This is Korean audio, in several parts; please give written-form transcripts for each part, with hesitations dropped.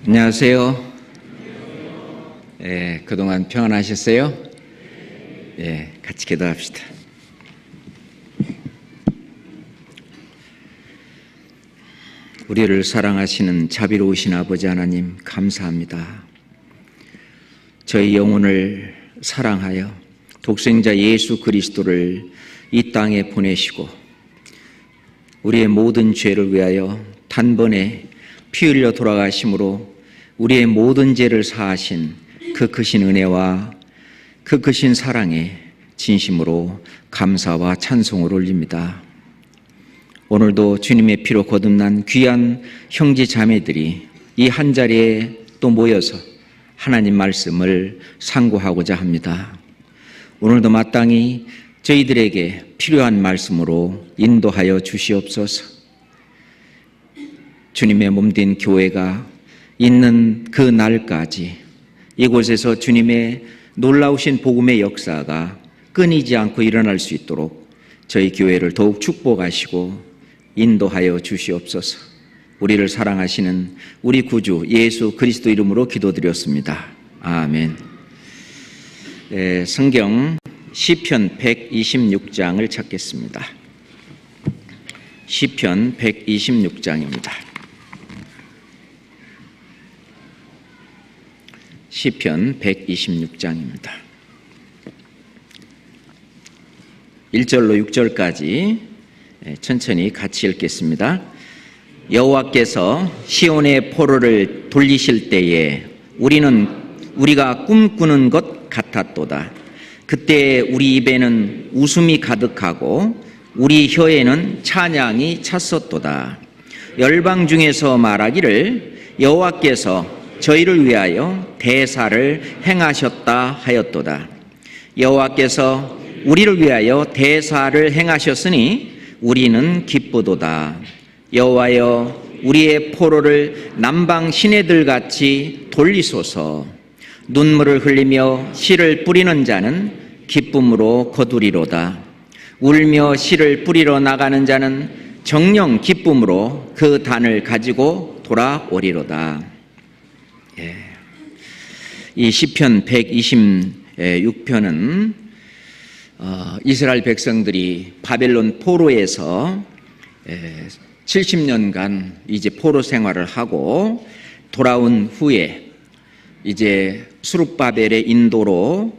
안녕하세요. 그동안 평안하셨어요? 같이 기도합시다. 우리를 사랑하시는 자비로우신 아버지 하나님, 감사합니다. 저희 영혼을 사랑하여 독생자 예수 그리스도를 이 땅에 보내시고 우리의 모든 죄를 위하여 단번에 피 흘려 돌아가심으로 우리의 모든 죄를 사하신 그 크신 은혜와 그 크신 사랑에 진심으로 감사와 찬송을 올립니다. 오늘도 주님의 피로 거듭난 귀한 형제 자매들이 이 한자리에 또 모여서 하나님 말씀을 상고하고자 합니다. 오늘도 마땅히 저희들에게 필요한 말씀으로 인도하여 주시옵소서. 주님의 몸된 교회가 있는 그 날까지 이곳에서 주님의 놀라우신 복음의 역사가 끊이지 않고 일어날 수 있도록 저희 교회를 더욱 축복하시고 인도하여 주시옵소서. 우리를 사랑하시는 우리 구주 예수 그리스도 이름으로 기도드렸습니다. 아멘. 성경 시편 126장을 찾겠습니다. 시편 126장입니다. 시편 126장입니다. 1절로 6절까지 천천히 같이 읽겠습니다. 여호와께서 시온의 포로를 돌리실 때에 우리가 꿈꾸는 것 같았도다. 그때 우리 입에는 웃음이 가득하고 우리 혀에는 찬양이 찼었도다. 열방 중에서 말하기를 여호와께서 저희를 위하여 대사를 행하셨다 하였도다. 여호와께서 우리를 위하여 대사를 행하셨으니 우리는 기쁘도다. 여호와여, 우리의 포로를 남방 시내들같이 돌리소서. 눈물을 흘리며 씨를 뿌리는 자는 기쁨으로 거두리로다. 울며 씨를 뿌리러 나가는 자는 정녕 기쁨으로 그 단을 가지고 돌아오리로다. 이 시편 126편은 이스라엘 백성들이 바벨론 포로에서 70년간 이제 포로 생활을 하고 돌아온 후에 이제 스룹바벨의 인도로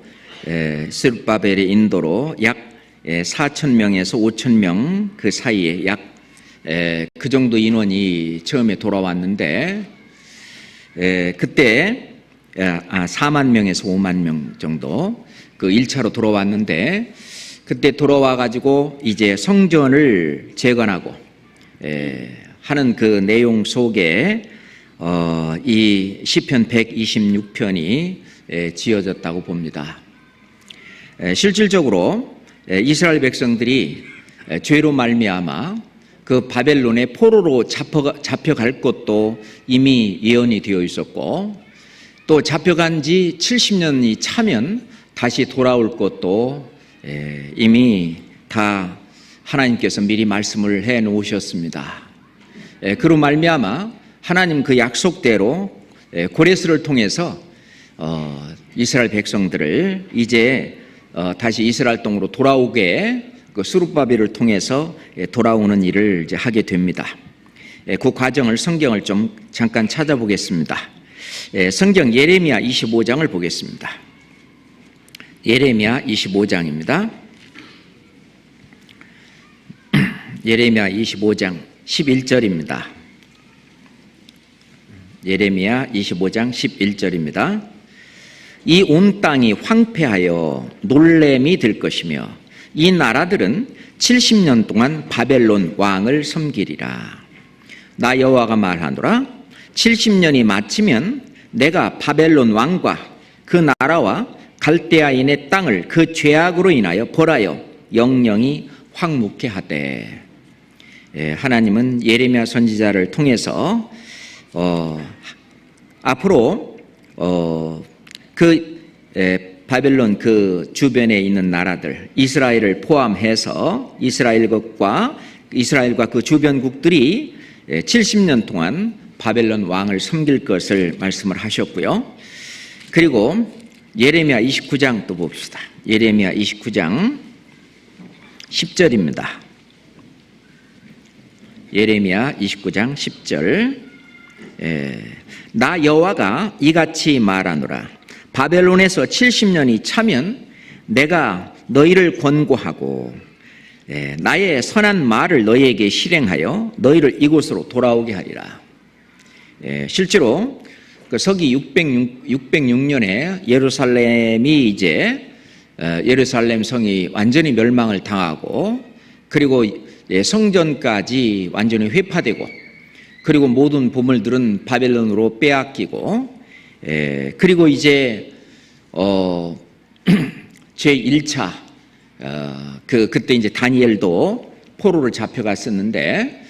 약 4,000명에서 5,000명 그 사이에 약 그 정도 인원이 처음에 돌아왔는데 그때 4만 명에서 5만 명 정도 그 1차로 돌아왔는데 그때 돌아와 가지고 이제 성전을 재건하고 하는 그 내용 속에 이 시편 126편이 지어졌다고 봅니다. 실질적으로 이스라엘 백성들이 죄로 말미암아 그 바벨론의 포로로 잡혀갈 것도 이미 예언이 되어 있었고 또 잡혀간 지 70년이 차면 다시 돌아올 것도 이미 다 하나님께서 미리 말씀을 해 놓으셨습니다. 그로 말미암아 하나님 그 약속대로 고레스를 통해서 이스라엘 백성들을 이제 다시 이스라엘 땅으로 돌아오게 그 스룹바벨을 통해서 돌아오는 일을 이제 하게 됩니다. 그 과정을 성경을 좀 잠깐 찾아보겠습니다. 성경 예레미야 25장을 보겠습니다. 예레미야 25장입니다. 예레미야 25장 11절입니다. 예레미야 25장 11절입니다. 이 온 땅이 황폐하여 놀램이 될 것이며 이 나라들은 70년 동안 바벨론 왕을 섬기리라. 나 여호와가 말하노라. 70년이 마치면 내가 바벨론 왕과 그 나라와 갈대아인의 땅을 그 죄악으로 인하여 벌하여 영영이 황무케 하되. 하나님은 예레미야 선지자를 통해서 앞으로 바벨론 그 주변에 있는 나라들 이스라엘을 포함해서 이스라엘과 그 주변국들이 70년 동안 바벨론 왕을 섬길 것을 말씀을 하셨고요. 그리고 예레미야 29장 또 봅시다. 예레미야 29장 10절입니다. 예레미야 29장 10절. 나 여호와가 이같이 말하노라. 바벨론에서 70년이 차면 내가 너희를 권고하고 나의 선한 말을 너희에게 실행하여 너희를 이곳으로 돌아오게 하리라. 실제로 그 서기 606년에 예루살렘이 이제 예루살렘 성이 완전히 멸망을 당하고 그리고 성전까지 완전히 회파되고 그리고 모든 보물들은 바벨론으로 빼앗기고 그리고 이제 제1차 그때 이제 다니엘도 포로를 잡혀갔었는데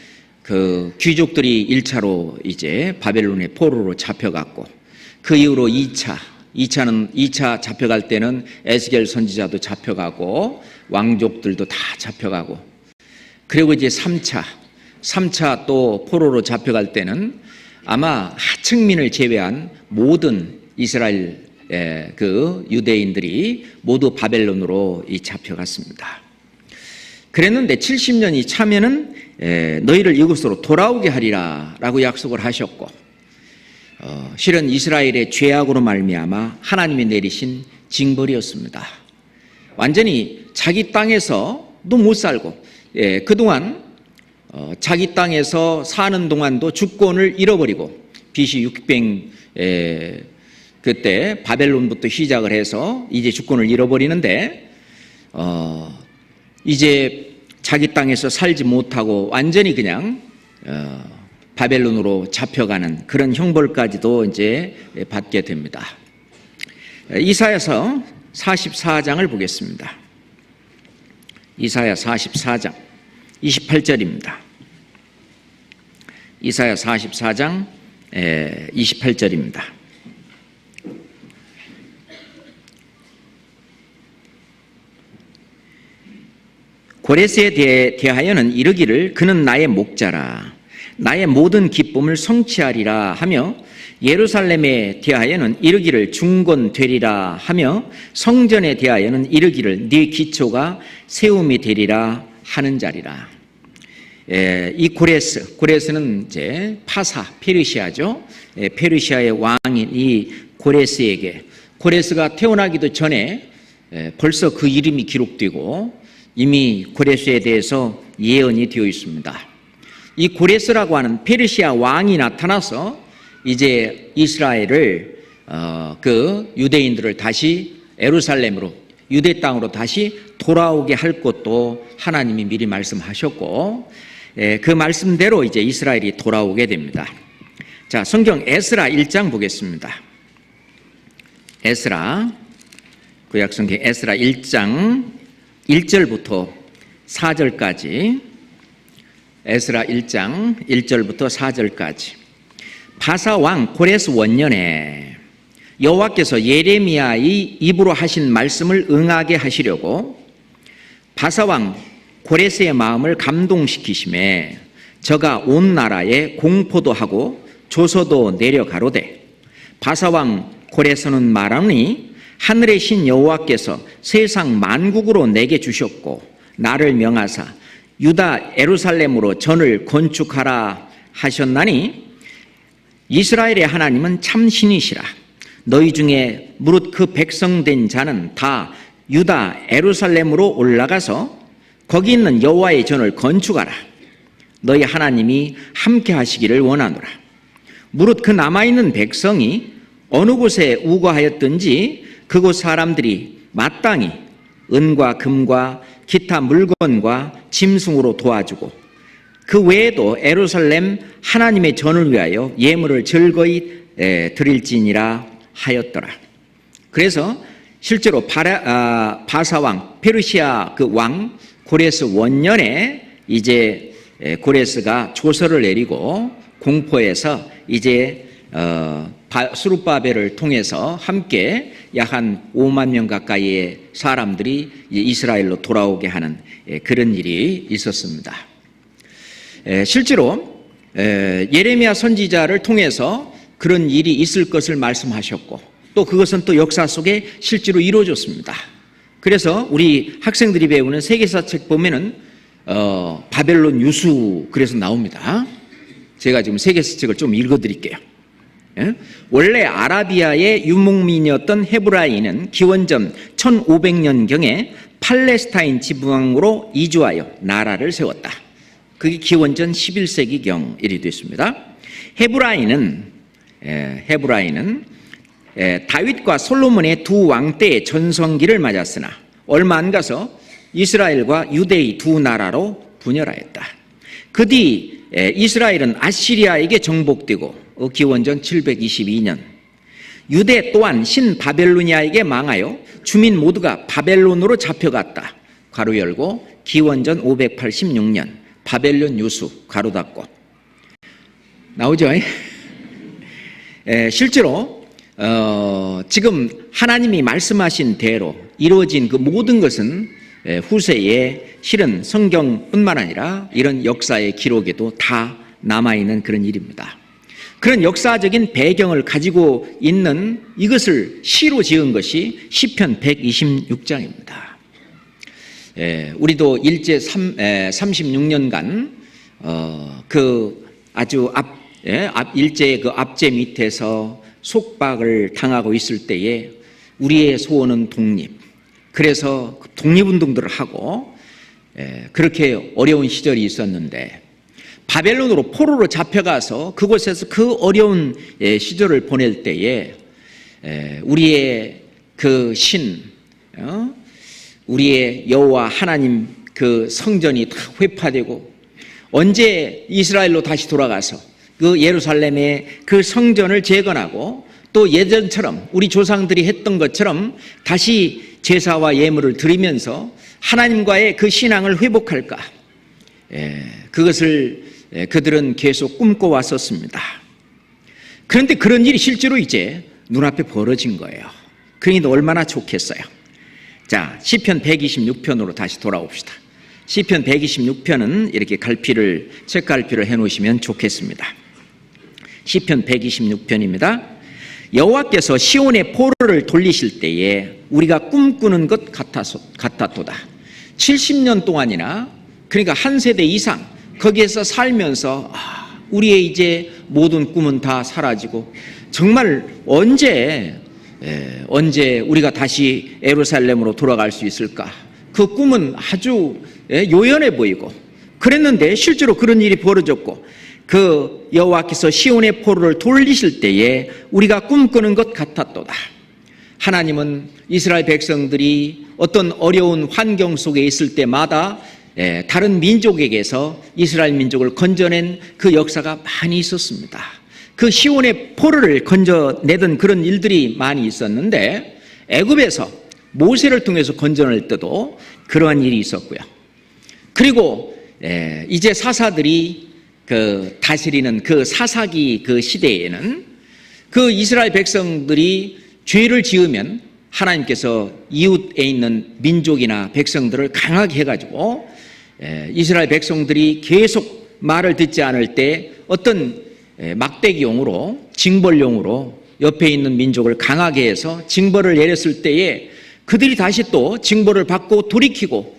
그 귀족들이 1차로 이제 바벨론의 포로로 잡혀갔고 그 이후로 2차 잡혀갈 때는 에스겔 선지자도 잡혀가고 왕족들도 다 잡혀가고 그리고 이제 3차 또 포로로 잡혀갈 때는 아마 하층민을 제외한 모든 이스라엘 그 유대인들이 모두 바벨론으로 잡혀갔습니다. 그랬는데 70년이 차면은 너희를 이곳으로 돌아오게 하리라 라고 약속을 하셨고 실은 이스라엘의 죄악으로 말미암아 하나님이 내리신 징벌이었습니다. 완전히 자기 땅에서도 못 살고 그동안 자기 땅에서 사는 동안도 주권을 잃어버리고 BC 600 그때 바벨론부터 시작을 해서 이제 주권을 잃어버리는데 이제 자기 땅에서 살지 못하고 완전히 그냥 바벨론으로 잡혀가는 그런 형벌까지도 이제 받게 됩니다. 이사야서 44장을 보겠습니다. 이사야 44장 28절입니다. 이사야 44장 28절입니다. 고레스에 대하여는 이르기를 그는 나의 목자라 나의 모든 기쁨을 성취하리라 하며 예루살렘에 대하여는 이르기를 중건되리라 하며 성전에 대하여는 이르기를 네 기초가 세움이 되리라 하는 자리라. 이 고레스는 이제 페르시아죠. 페르시아의 왕인 이 고레스가 태어나기도 전에 벌써 그 이름이 기록되고 이미 고레스에 대해서 예언이 되어 있습니다. 이 고레스라고 하는 페르시아 왕이 나타나서 이제 이스라엘을 그 유대인들을 다시 예루살렘으로 유대 땅으로 다시 돌아오게 할 것도 하나님이 미리 말씀하셨고 그 말씀대로 이제 이스라엘이 돌아오게 됩니다. 자, 성경 에스라 1장 보겠습니다. 에스라 구약성경 에스라 1장 1절부터 4절까지 에스라 1장 1절부터 4절까지 바사 왕 고레스 원년에 여호와께서 예레미야의 입으로 하신 말씀을 응하게 하시려고 바사 왕 고레스의 마음을 감동시키심에 저가 온 나라에 공포도 하고 조서도 내려가로되 바사 왕 고레스는 말하니 하늘의 신 여호와께서 세상 만국으로 내게 주셨고 나를 명하사 유다 예루살렘으로 전을 건축하라 하셨나니 이스라엘의 하나님은 참 신이시라. 너희 중에 무릇 그 백성된 자는 다 유다 예루살렘으로 올라가서 거기 있는 여호와의 전을 건축하라. 너희 하나님이 함께 하시기를 원하노라. 무릇 그 남아있는 백성이 어느 곳에 우거하였든지 그곳 사람들이 마땅히 은과 금과 기타 물건과 짐승으로 도와주고 그 외에도 예루살렘 하나님의 전을 위하여 예물을 즐거이 드릴지니라 하였더라. 그래서 실제로 바사왕 페르시아 그 왕 고레스 원년에 이제 고레스가 조서를 내리고 공포해서 이제 스룹바벨을 통해서 함께 약 한 5만 명 가까이의 사람들이 이스라엘로 돌아오게 하는 그런 일이 있었습니다. 실제로 예레미야 선지자를 통해서 그런 일이 있을 것을 말씀하셨고 또 그것은 또 역사 속에 실제로 이루어졌습니다. 그래서 우리 학생들이 배우는 세계사책 보면은 바벨론 유수 그래서 나옵니다. 제가 지금 세계사책을 좀 읽어드릴게요. 원래 아라비아의 유목민이었던 헤브라인은 기원전 1500년경에 팔레스타인 지방으로 이주하여 나라를 세웠다. 그게 기원전 11세기경 일이 됐습니다. 헤브라인은 다윗과 솔로몬의 두 왕 때의 전성기를 맞았으나 얼마 안 가서 이스라엘과 유대의 두 나라로 분열하였다. 그 뒤 이스라엘은 아시리아에게 정복되고 기원전 722년 유대 또한 신바벨로니아에게 망하여 주민 모두가 바벨론으로 잡혀갔다. 괄호 열고 기원전 586년 바벨론 유수 괄호 닫고 나오죠? 실제로 지금 하나님이 말씀하신 대로 이루어진 그 모든 것은 후세에 실은 성경뿐만 아니라 이런 역사의 기록에도 다 남아있는 그런 일입니다. 그런 역사적인 배경을 가지고 있는 이것을 시로 지은 것이 시편 126장입니다. 우리도 일제 36년간 그 아주 일제의 그 압제 밑에서 속박을 당하고 있을 때에 우리의 소원은 독립. 그래서 독립운동들을 하고 그렇게 어려운 시절이 있었는데 바벨론으로 포로로 잡혀가서 그곳에서 그 어려운 시절을 보낼 때에 우리의 그 신, 우리의 여호와 하나님 그 성전이 다 회파되고 언제 이스라엘로 다시 돌아가서 그 예루살렘의 그 성전을 재건하고 또 예전처럼 우리 조상들이 했던 것처럼 다시 제사와 예물을 드리면서 하나님과의 그 신앙을 회복할까? 그것을 그들은 계속 꿈꿔왔었습니다. 그런데 그런 일이 실제로 이제 눈앞에 벌어진 거예요. 그러니 얼마나 좋겠어요. 자, 시편 126편으로 다시 돌아옵시다. 시편 126편은 이렇게 책갈피를 해놓으시면 좋겠습니다. 시편 126편입니다. 여호와께서 시온의 포로를 돌리실 때에 우리가 꿈꾸는 것 같았도다. 70년 동안이나 그러니까 한 세대 이상 거기에서 살면서 우리의 이제 모든 꿈은 다 사라지고 정말 언제 우리가 다시 예루살렘으로 돌아갈 수 있을까? 그 꿈은 아주 요연해 보이고 그랬는데 실제로 그런 일이 벌어졌고 그 여호와께서 시온의 포로를 돌리실 때에 우리가 꿈꾸는 것 같았도다. 하나님은 이스라엘 백성들이 어떤 어려운 환경 속에 있을 때마다 다른 민족에게서 이스라엘 민족을 건져낸 그 역사가 많이 있었습니다. 그 시온의 포로를 건져내던 그런 일들이 많이 있었는데 애굽에서 모세를 통해서 건져낼 때도 그러한 일이 있었고요. 그리고 이제 사사들이 그 다스리는 그 사사기 그 시대에는 그 이스라엘 백성들이 죄를 지으면 하나님께서 이웃에 있는 민족이나 백성들을 강하게 해가지고 이스라엘 백성들이 계속 말을 듣지 않을 때 어떤 막대기용으로 징벌용으로 옆에 있는 민족을 강하게 해서 징벌을 내렸을 때에 그들이 다시 또 징벌을 받고 돌이키고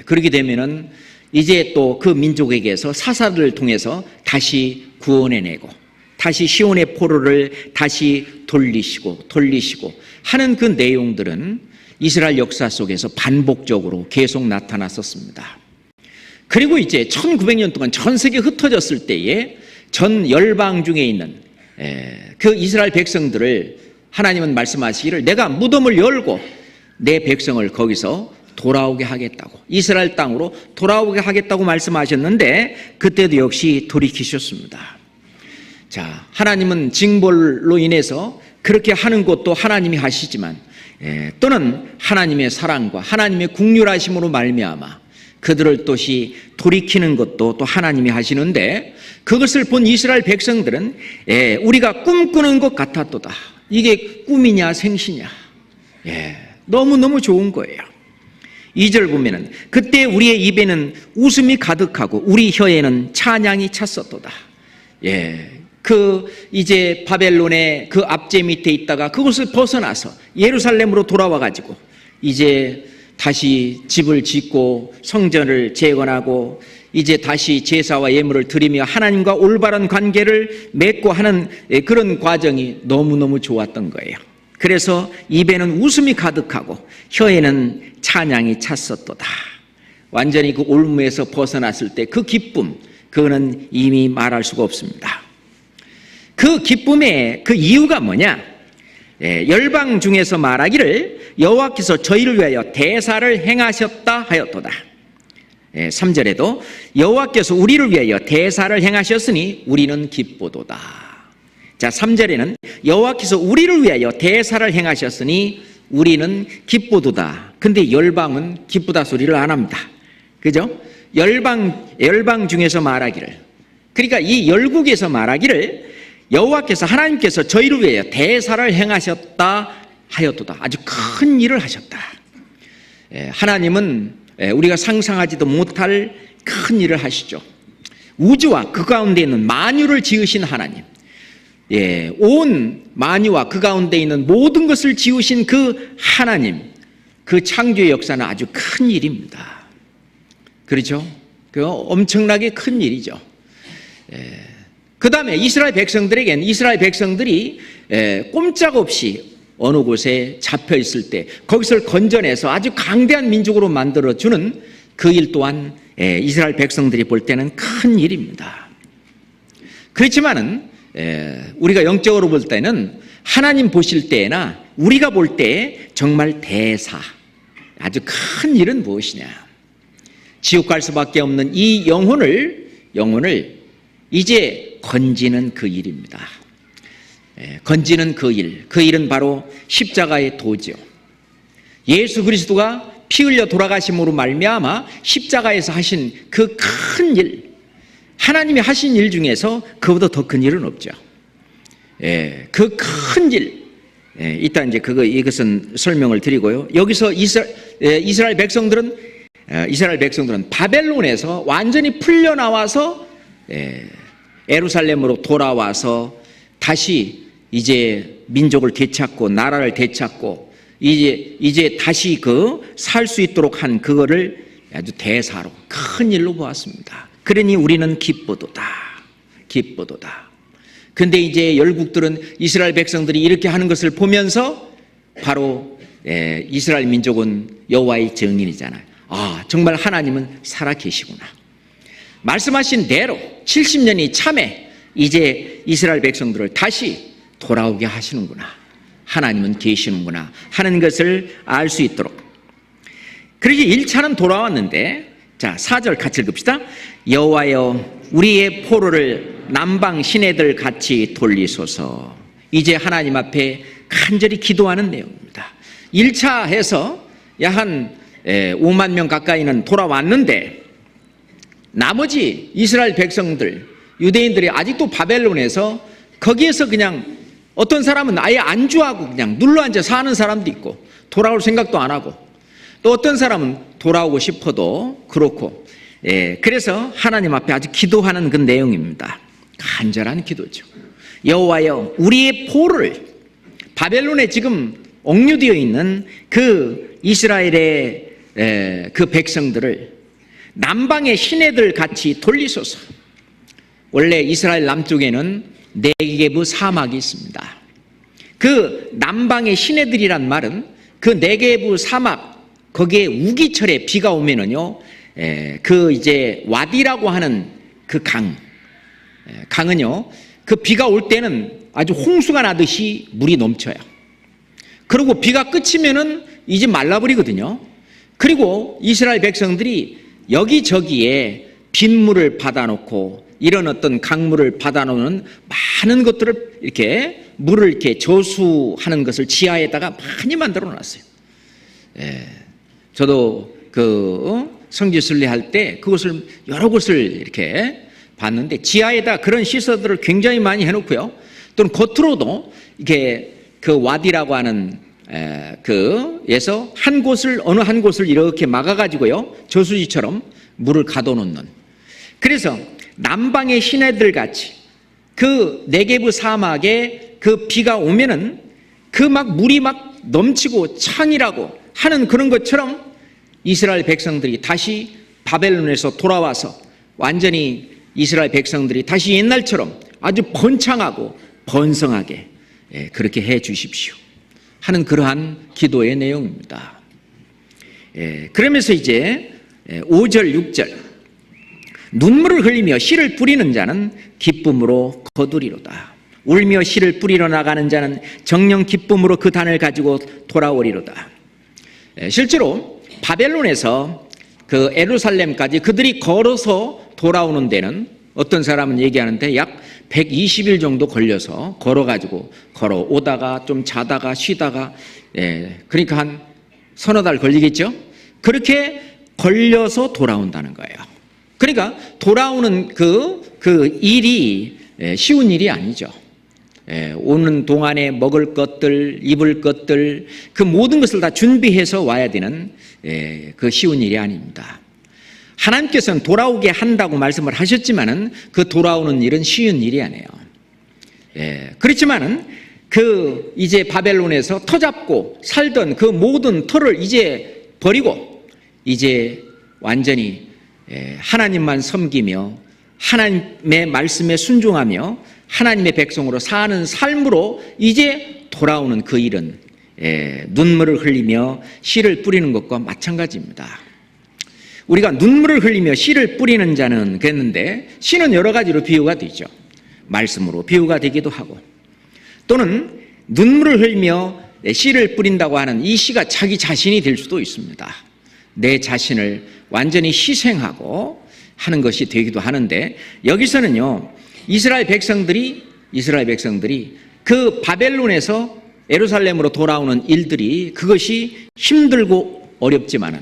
그렇게 되면은 이제 또 그 민족에게서 사사들을 통해서 다시 구원해내고 다시 시온의 포로를 다시 돌리시고 하는 그 내용들은 이스라엘 역사 속에서 반복적으로 계속 나타났었습니다. 그리고 이제 1900년 동안 전 세계에 흩어졌을 때에 전 열방 중에 있는 그 이스라엘 백성들을 하나님은 말씀하시기를 내가 무덤을 열고 내 백성을 거기서 돌아오게 하겠다고 이스라엘 땅으로 돌아오게 하겠다고 말씀하셨는데 그때도 역시 돌이키셨습니다. 자, 하나님은 징벌로 인해서 그렇게 하는 것도 하나님이 하시지만 또는 하나님의 사랑과 하나님의 긍휼하심으로 말미암아 그들을 또시 돌이키는 것도 또 하나님이 하시는데 그것을 본 이스라엘 백성들은 우리가 꿈꾸는 것 같았도다. 이게 꿈이냐 생시냐 너무너무 좋은 거예요. 2절 보면은 그때 우리의 입에는 웃음이 가득하고 우리 혀에는 찬양이 찼었도다. 이제 바벨론의 그 압제 밑에 있다가 그곳을 벗어나서 예루살렘으로 돌아와 가지고 이제 다시 집을 짓고 성전을 재건하고 이제 다시 제사와 예물을 드리며 하나님과 올바른 관계를 맺고 하는 그런 과정이 너무너무 좋았던 거예요. 그래서 입에는 웃음이 가득하고 혀에는 찬양이 찼었도다. 완전히 그 올무에서 벗어났을 때 그 기쁨, 그거는 이미 말할 수가 없습니다. 그 기쁨의 그 이유가 뭐냐? 열방 중에서 말하기를 여호와께서 저희를 위하여 대사를 행하셨다 하였도다. 3절에도 여호와께서 우리를 위하여 대사를 행하셨으니 우리는 기쁘도다. 자, 3절에는 여호와께서 우리를 위하여 대사를 행하셨으니 우리는 기쁘도다. 근데 열방은 기쁘다 소리를 안 합니다. 그죠? 열방 중에서 말하기를, 그러니까 이 열국에서 말하기를 여호와께서 하나님께서 저희를 위하여 대사를 행하셨다 하였도다. 아주 큰 일을 하셨다. 하나님은 우리가 상상하지도 못할 큰 일을 하시죠. 우주와 그 가운데 있는 만유를 지으신 하나님, 온 만유와 그 가운데 있는 모든 것을 지으신 그 하나님, 그 창조의 역사는 아주 큰 일입니다. 그렇죠? 그 엄청나게 큰 일이죠. 그 다음에 이스라엘 백성들에겐 이스라엘 백성들이 꼼짝없이 어느 곳에 잡혀 있을 때 거기서 건져내서 아주 강대한 민족으로 만들어주는 그 일 또한 이스라엘 백성들이 볼 때는 큰 일입니다. 그렇지만은 우리가 영적으로 볼 때는 하나님 보실 때나 우리가 볼 때 정말 대사, 아주 큰 일은 무엇이냐? 지옥 갈 수밖에 없는 이 영혼을 이제 건지는 그 일입니다. 건지는 그 일은 바로 십자가의 도죠. 예수 그리스도가 피 흘려 돌아가심으로 말미암아 십자가에서 하신 그 큰 일, 하나님이 하신 일 중에서 그보다 더 큰 일은 없죠. 그 큰 일, 이따 이제 이것은 설명을 드리고요. 여기서 이스라엘 백성들은 바벨론에서 완전히 풀려나와서 예루살렘으로 돌아와서 다시 이제 민족을 되찾고 나라를 되찾고 이제 다시 살 수 있도록 한 그거를 아주 대사로 큰 일로 보았습니다. 그러니 우리는 기쁘도다. 근데 이제 열국들은 이스라엘 백성들이 이렇게 하는 것을 보면서 바로 이스라엘 민족은 여호와의 증인이잖아요. 아, 정말 하나님은 살아 계시구나. 말씀하신 대로 70년이 참에 이제 이스라엘 백성들을 다시 돌아오게 하시는구나. 하나님은 계시는구나 하는 것을 알 수 있도록. 그렇게 1차는 돌아왔는데, 자, 4절 같이 읽읍시다. 여호와여 우리의 포로를 남방 시내들 같이 돌리소서. 이제 하나님 앞에 간절히 기도하는 내용입니다. 1차 해서 약 한 5만 명 가까이는 돌아왔는데 나머지 이스라엘 백성들, 유대인들이 아직도 바벨론에서 거기에서 그냥 어떤 사람은 아예 안주하고 그냥 눌러앉아 사는 사람도 있고 돌아올 생각도 안 하고, 또 어떤 사람은 돌아오고 싶어도 그렇고, 그래서 하나님 앞에 아주 기도하는 그 내용입니다. 간절한 기도죠. 여호와여 우리의 포를, 바벨론에 지금 옥류되어 있는 그 이스라엘의 그 백성들을 남방의 시내들 같이 돌리소서. 원래 이스라엘 남쪽에는 네게브 사막이 있습니다. 그 남방의 시내들이란 말은 그 네게브 사막, 거기에 우기철에 비가 오면은요, 그 이제 와디라고 하는 그 강은요, 그 비가 올 때는 아주 홍수가 나듯이 물이 넘쳐요. 그리고 비가 그치면은 이제 말라버리거든요. 그리고 이스라엘 백성들이 여기저기에 빗물을 받아놓고 이런 어떤 강물을 받아놓는 많은 것들을 이렇게 물을 이렇게 저수하는 것을 지하에다가 많이 만들어 놨어요. 저도 성지 순례할 때 그것을 여러 곳을 이렇게 봤는데 지하에다 그런 시설들을 굉장히 많이 해놓고요. 또는 겉으로도 이렇게 그 와디라고 하는 에서 한 곳을 어느 한 곳을 이렇게 막아가지고요, 저수지처럼 물을 가둬놓는. 그래서 남방의 시내들 같이 그 네게브 사막에 그 비가 오면은 그 막 물이 막 넘치고 창이라고 하는 그런 것처럼 이스라엘 백성들이 다시 바벨론에서 돌아와서 완전히 이스라엘 백성들이 다시 옛날처럼 아주 번창하고 번성하게 그렇게 해 주십시오 하는 그러한 기도의 내용입니다. 그러면서 이제 5절 6절 눈물을 흘리며 씨를 뿌리는 자는 기쁨으로 거두리로다. 울며 씨를 뿌리러 나가는 자는 정령 기쁨으로 그 단을 가지고 돌아오리로다. 실제로 바벨론에서 그 예루살렘까지 그들이 걸어서 돌아오는 데는 어떤 사람은 얘기하는데 약 120일 정도 걸려서 걸어가지고 걸어오다가 좀 자다가 쉬다가 그러니까 한 서너 달 걸리겠죠. 그렇게 걸려서 돌아온다는 거예요. 그러니까 돌아오는 그 일이 쉬운 일이 아니죠. 오는 동안에 먹을 것들, 입을 것들, 그 모든 것을 다 준비해서 와야 되는 그 쉬운 일이 아닙니다. 하나님께서는 돌아오게 한다고 말씀을 하셨지만은 그 돌아오는 일은 쉬운 일이 아니에요. 그렇지만은 그 이제 바벨론에서 터잡고 살던 그 모든 터를 이제 버리고 이제 완전히 하나님만 섬기며 하나님의 말씀에 순종하며 하나님의 백성으로 사는 삶으로 이제 돌아오는 그 일은 눈물을 흘리며 씨를 뿌리는 것과 마찬가지입니다. 우리가 눈물을 흘리며 씨를 뿌리는 자는 그랬는데 씨는 여러 가지로 비유가 되죠. 말씀으로 비유가 되기도 하고 또는 눈물을 흘리며 씨를 뿌린다고 하는 이 씨가 자기 자신이 될 수도 있습니다. 내 자신을 완전히 희생하고 하는 것이 되기도 하는데 여기서는요 이스라엘 백성들이 그 바벨론에서 예루살렘으로 돌아오는 일들이 그것이 힘들고 어렵지만은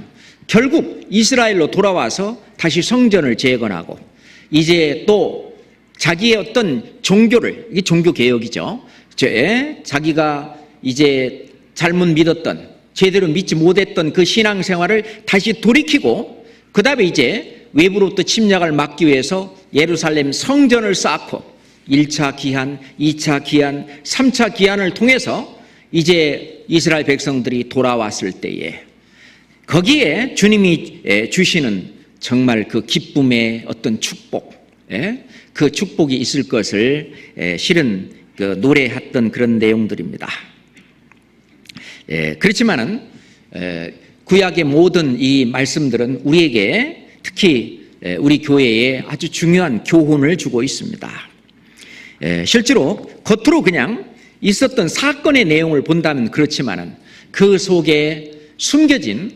결국 이스라엘로 돌아와서 다시 성전을 재건하고 이제 또 자기의 어떤 종교를 이게 종교 개혁이죠. 자기가 이제 잘못 믿었던 제대로 믿지 못했던 그 신앙생활을 다시 돌이키고 그 다음에 이제 외부로부터 침략을 막기 위해서 예루살렘 성전을 쌓고 1차 기한, 2차 기한, 3차 기한을 통해서 이제 이스라엘 백성들이 돌아왔을 때에 거기에 주님이 주시는 정말 그 기쁨의 어떤 축복, 그 축복이 있을 것을 실은 그 노래했던 그런 내용들입니다. 그렇지만은 구약의 모든 이 말씀들은 우리에게 특히 우리 교회에 아주 중요한 교훈을 주고 있습니다. 실제로 겉으로 그냥 있었던 사건의 내용을 본다면 그렇지만은 그 속에 숨겨진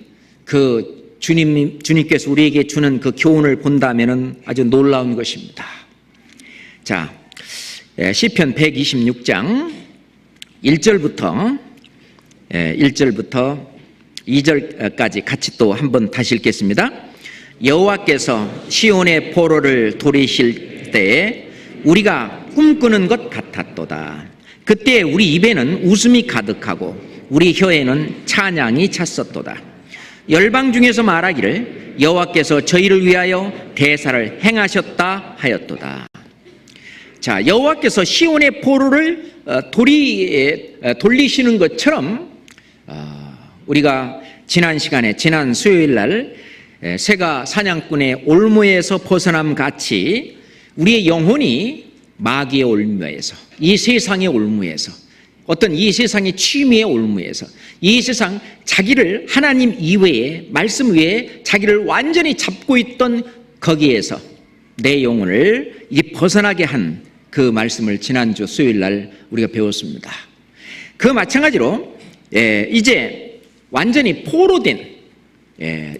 그 주님께서 우리에게 주는 그 교훈을 본다면은 아주 놀라운 것입니다. 자, 시편 126장 1절부터 2절까지 같이 또 한번 다시 읽겠습니다. 여호와께서 시온의 포로를 돌이실 때에 우리가 꿈꾸는 것 같았도다. 그때 우리 입에는 웃음이 가득하고 우리 혀에는 찬양이 찼었도다. 열방 중에서 말하기를 여호와께서 저희를 위하여 대사를 행하셨다 하였도다. 자, 여호와께서 시온의 포로를 돌리시는 것처럼 우리가 지난 시간에 지난 수요일 날 새가 사냥꾼의 올무에서 벗어남 같이 우리의 영혼이 마귀의 올무에서 이 세상의 올무에서 어떤 이 세상의 취미의 올무에서 이 세상 자기를 하나님 이외에 말씀 외에 자기를 완전히 잡고 있던 거기에서 내 영혼을 이게 벗어나게 한 그 말씀을 지난주 수요일 날 우리가 배웠습니다. 그 마찬가지로 이제 완전히 포로된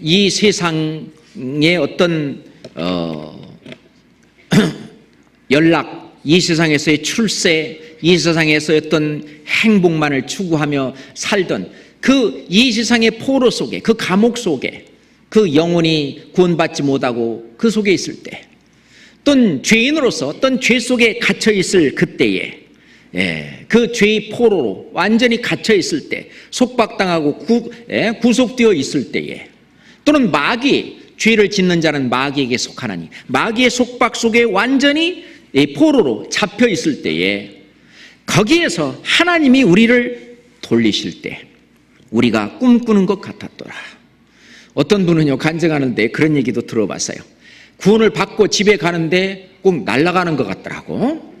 이 세상의 어떤 연락, 이 세상에서의 출세, 이 세상에서의 어떤 행복만을 추구하며 살던 그 이 세상의 포로 속에 그 감옥 속에 그 영혼이 구원받지 못하고 그 속에 있을 때 어떤 죄인으로서 어떤 죄 속에 갇혀 있을 그때에 그 죄의 포로로 완전히 갇혀 있을 때 속박당하고 구속되어 있을 때에 또는 마귀 죄를 짓는 자는 마귀에게 속하나니 마귀의 속박 속에 완전히 이 포로로 잡혀 있을 때에 거기에서 하나님이 우리를 돌리실 때 우리가 꿈꾸는 것 같았더라. 어떤 분은요, 간증하는데 그런 얘기도 들어봤어요. 구원을 받고 집에 가는데 꼭 날아가는 것 같더라고.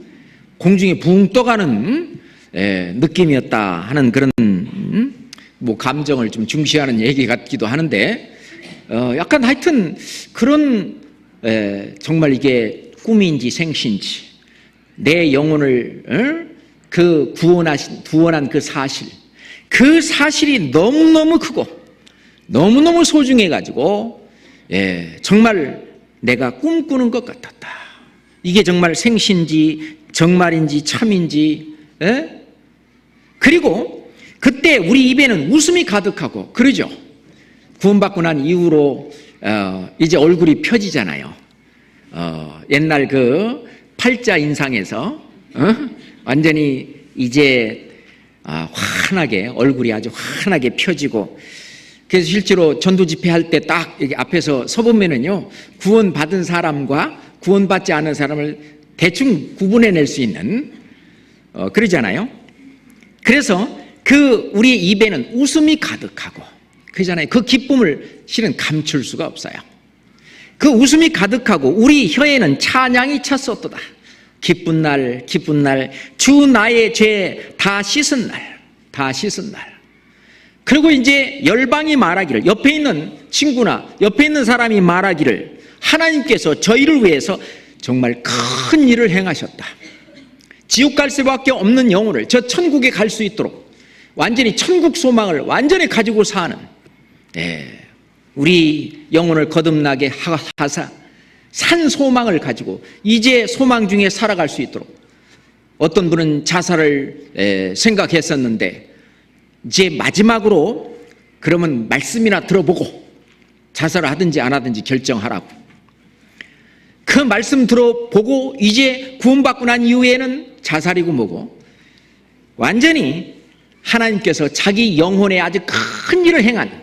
공중에 붕 떠가는 느낌이었다 하는 그런 뭐 감정을 좀 중시하는 얘기 같기도 하는데, 약간 하여튼 그런 정말 이게 꿈인지 생시인지 내 영혼을 그 구원한 그 사실이 너무너무 크고 너무너무 소중해가지고 정말 내가 꿈꾸는 것 같았다. 이게 정말 생시인지 정말인지 참인지. 그리고 그때 우리 입에는 웃음이 가득하고 그러죠. 구원받고 난 이후로 이제 얼굴이 펴지잖아요. 옛날 그 팔자 인상에서 완전히 이제 환하게, 얼굴이 아주 환하게 펴지고, 그래서 실제로 전도 집회할 때 딱 여기 앞에서 서보면은요, 구원받은 사람과 구원받지 않은 사람을 대충 구분해낼 수 있는 그러잖아요. 그래서 그 우리 입에는 웃음이 가득하고 그러잖아요. 그 기쁨을 실은 감출 수가 없어요. 그 웃음이 가득하고 우리 혀에는 찬양이 찼었도다. 기쁜 날, 기쁜 날, 주 나의 죄 다 씻은 날, 다 씻은 날. 그리고 이제 열방이 말하기를, 옆에 있는 친구나 옆에 있는 사람이 말하기를, 하나님께서 저희를 위해서 정말 큰 일을 행하셨다. 지옥 갈 수밖에 없는 영혼을 저 천국에 갈 수 있도록 완전히 천국 소망을 완전히 가지고 사는, 우리 영혼을 거듭나게 하사 산 소망을 가지고 이제 소망 중에 살아갈 수 있도록. 어떤 분은 자살을 생각했었는데 이제 마지막으로 그러면 말씀이나 들어보고 자살을 하든지 안 하든지 결정하라고. 그 말씀 들어보고 이제 구원받고 난 이후에는 자살이고 뭐고 완전히 하나님께서 자기 영혼에 아주 큰 일을 행한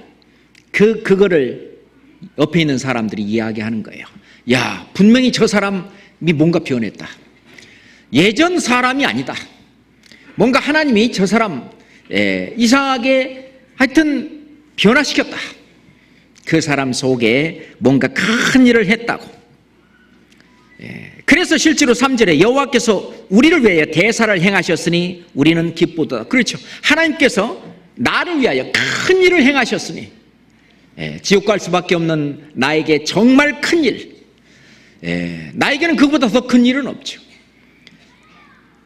그거를 옆에 있는 사람들이 이야기하는 거예요. 야, 분명히 저 사람이 뭔가 변했다. 예전 사람이 아니다. 뭔가 하나님이 저 사람 이상하게 하여튼 변화시켰다. 그 사람 속에 뭔가 큰 일을 했다고. 그래서 실제로 3절에 여호와께서 우리를 위하여 대사를 행하셨으니 우리는 기쁘도다. 그렇죠. 하나님께서 나를 위하여 큰 일을 행하셨으니, 지옥 갈 수밖에 없는 나에게 정말 큰 일, 나에게는 그보다 더 큰 일은 없죠.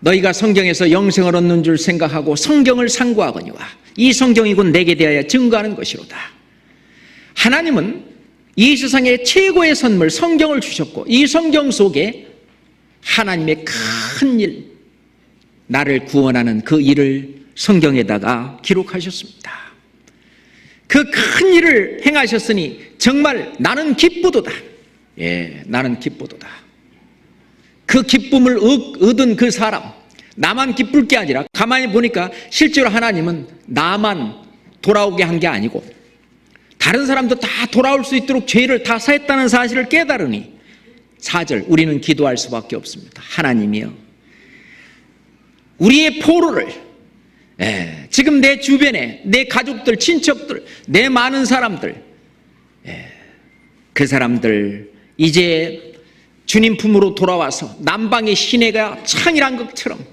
너희가 성경에서 영생을 얻는 줄 생각하고 성경을 상고하거니와 이 성경이 곧 내게 대하여 증거하는 것이로다. 하나님은 이 세상의 최고의 선물 성경을 주셨고 이 성경 속에 하나님의 큰 일, 나를 구원하는 그 일을 성경에다가 기록하셨습니다. 그 큰 일을 행하셨으니 정말 나는 기쁘도다. 나는 기쁘도다. 그 기쁨을 얻은 그 사람, 나만 기쁠 게 아니라 가만히 보니까 실제로 하나님은 나만 돌아오게 한 게 아니고 다른 사람도 다 돌아올 수 있도록 죄를 다 사했다는 사실을 깨달으니 4절 우리는 기도할 수밖에 없습니다. 하나님이여, 우리의 포로를, 지금 내 주변에 내 가족들, 친척들, 내 많은 사람들, 그 사람들 이제 주님 품으로 돌아와서 남방의 시내가 창이란 것처럼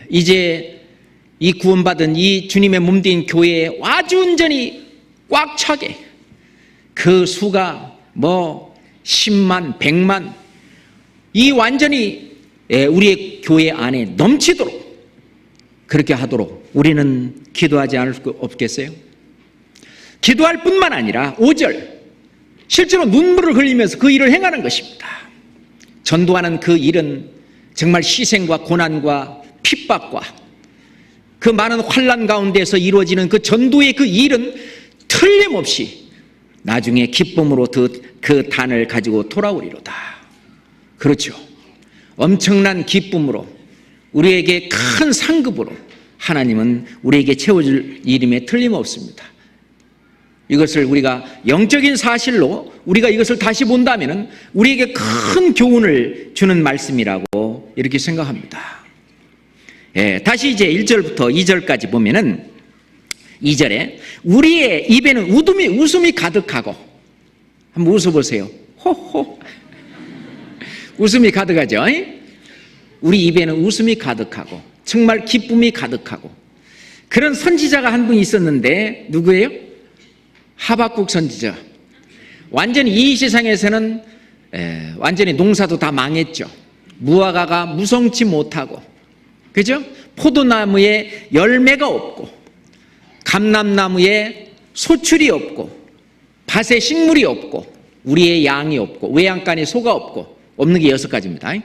이제 이 구원받은 이 주님의 몸된 교회에 아주 온전히 꽉 차게, 그 수가 뭐 10만, 100만, 이 완전히 우리의 교회 안에 넘치도록 그렇게 하도록 우리는 기도하지 않을 수 없겠어요? 기도할 뿐만 아니라 5절 실제로 눈물을 흘리면서 그 일을 행하는 것입니다. 전도하는 그 일은 정말 희생과 고난과 핍박과 그 많은 환난 가운데서 이루어지는 그 전도의 그 일은 틀림없이 나중에 기쁨으로 그 단을 가지고 돌아오리로다. 그렇죠. 엄청난 기쁨으로 우리에게 큰 상급으로 하나님은 우리에게 채워줄 일임에 틀림없습니다. 이것을 우리가 영적인 사실로 우리가 이것을 다시 본다면 우리에게 큰 교훈을 주는 말씀이라고 이렇게 생각합니다. 다시 이제 1절부터 2절까지 보면은 2절에 우리의 입에는 웃음이 가득하고, 한번 웃어보세요. 호호. 웃음이 가득하죠. 우리 입에는 웃음이 가득하고 정말 기쁨이 가득하고, 그런 선지자가 한 분 있었는데 누구예요? 하박국 선지자. 완전히 이 세상에서는 완전히 농사도 다 망했죠. 무화과가 무성치 못하고, 그죠? 포도나무에 열매가 없고, 감람나무에 소출이 없고, 밭에 식물이 없고, 우리의 양이 없고, 외양간에 소가 없고, 없는 게 6가지입니다.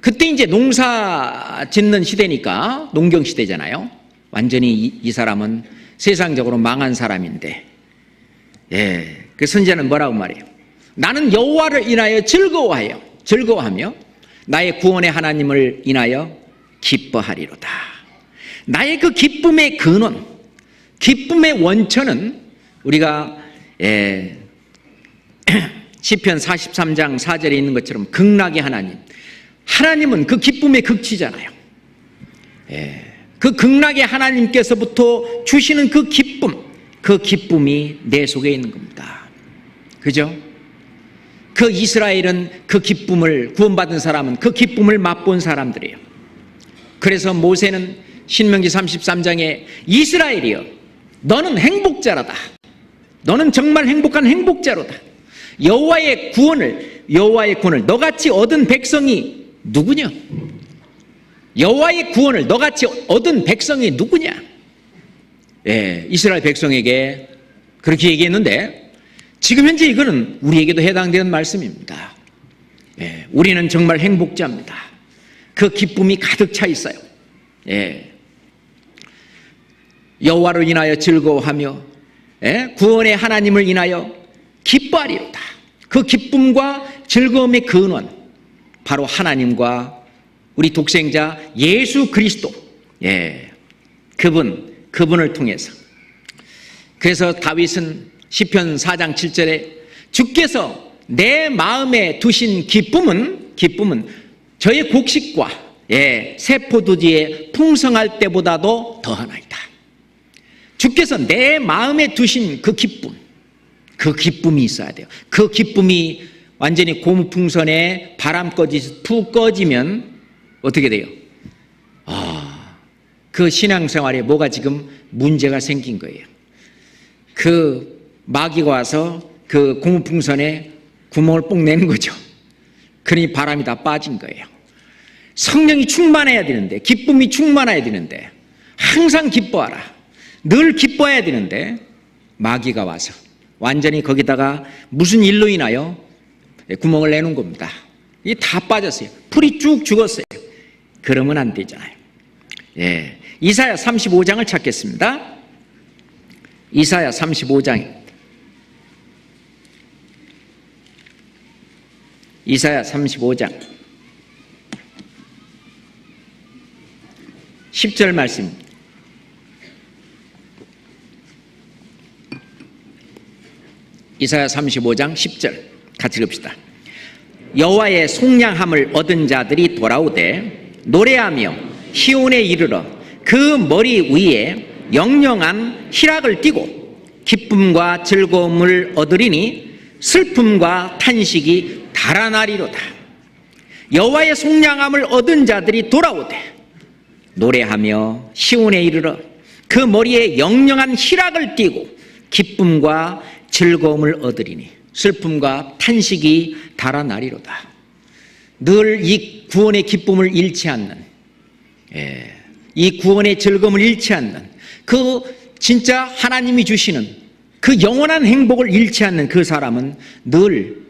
그때 이제 농사 짓는 시대니까 농경 시대잖아요. 완전히 이 사람은 세상적으로 망한 사람인데, 그 선지자는 뭐라고 말해요? 나는 여호와를 인하여 즐거워하며 나의 구원의 하나님을 인하여 기뻐하리로다. 나의 그 기쁨의 근원, 기쁨의 원천은 우리가 시편 43장 4절에 있는 것처럼 극락의 하나님은 그 기쁨의 극치잖아요. 그 극락의 하나님께서부터 주시는 그 기쁨이 내 속에 있는 겁니다. 그죠? 그 이스라엘은 그 기쁨을, 구원받은 사람은 그 기쁨을 맛본 사람들이에요. 그래서 모세는 신명기 33장에 이스라엘이여, 너는 행복자로다. 너는 정말 행복한 행복자로다. 여호와의 구원을 너같이 얻은 백성이 누구냐? 여호와의 구원을 너같이 얻은 백성이 누구냐? 이스라엘 백성에게 그렇게 얘기했는데, 지금 현재 이거는 우리에게도 해당되는 말씀입니다. 우리는 정말 행복자입니다. 그 기쁨이 가득 차 있어요. 여호와를 인하여 즐거워하며 구원의 하나님을 인하여 기뻐하리로다. 그 기쁨과 즐거움의 근원, 바로 하나님과 우리 독생자 예수 그리스도, 그분을 통해서. 그래서 다윗은 시편 4장 7절에 주께서 내 마음에 두신 기쁨은 저의 곡식과 새 포도주에 풍성할 때보다도 더하나이다. 주께서 내 마음에 두신 그 기쁨이 있어야 돼요. 그 기쁨이 완전히 고무풍선에 바람 꺼지듯이 푹 꺼지면 어떻게 돼요? 그 신앙생활에 뭐가 지금 문제가 생긴 거예요. 그 마귀가 와서 그 고무풍선에 구멍을 뽕 내는 거죠. 그러니 바람이 다 빠진 거예요. 성령이 충만해야 되는데, 기쁨이 충만해야 되는데, 항상 기뻐하라, 늘 기뻐해야 되는데, 마귀가 와서 완전히 거기다가 무슨 일로 인하여 구멍을 내는 겁니다. 이게 다 빠졌어요. 풀이 쭉 죽었어요. 그러면 안 되잖아요. 이사야 35장을 찾겠습니다. 이사야 35장. 이사야 35장 10절 말씀. 이사야 35장 10절 같이 읽읍시다. 여호와의 속량함을 얻은 자들이 돌아오되 노래하며 시온에 이르러 그 머리 위에 영영한 희락을 띠고 기쁨과 즐거움을 얻으리니 슬픔과 탄식이 달아나리로다. 여호와의 속량함을 얻은 자들이 돌아오되 노래하며 시온에 이르러 그 머리에 영영한 희락을 띠고 기쁨과 즐거움을 얻으리니 슬픔과 탄식이 달아나리로다. 늘 이 구원의 기쁨을 잃지 않는, 이 구원의 즐거움을 잃지 않는, 그 진짜 하나님이 주시는 그 영원한 행복을 잃지 않는 그 사람은 늘,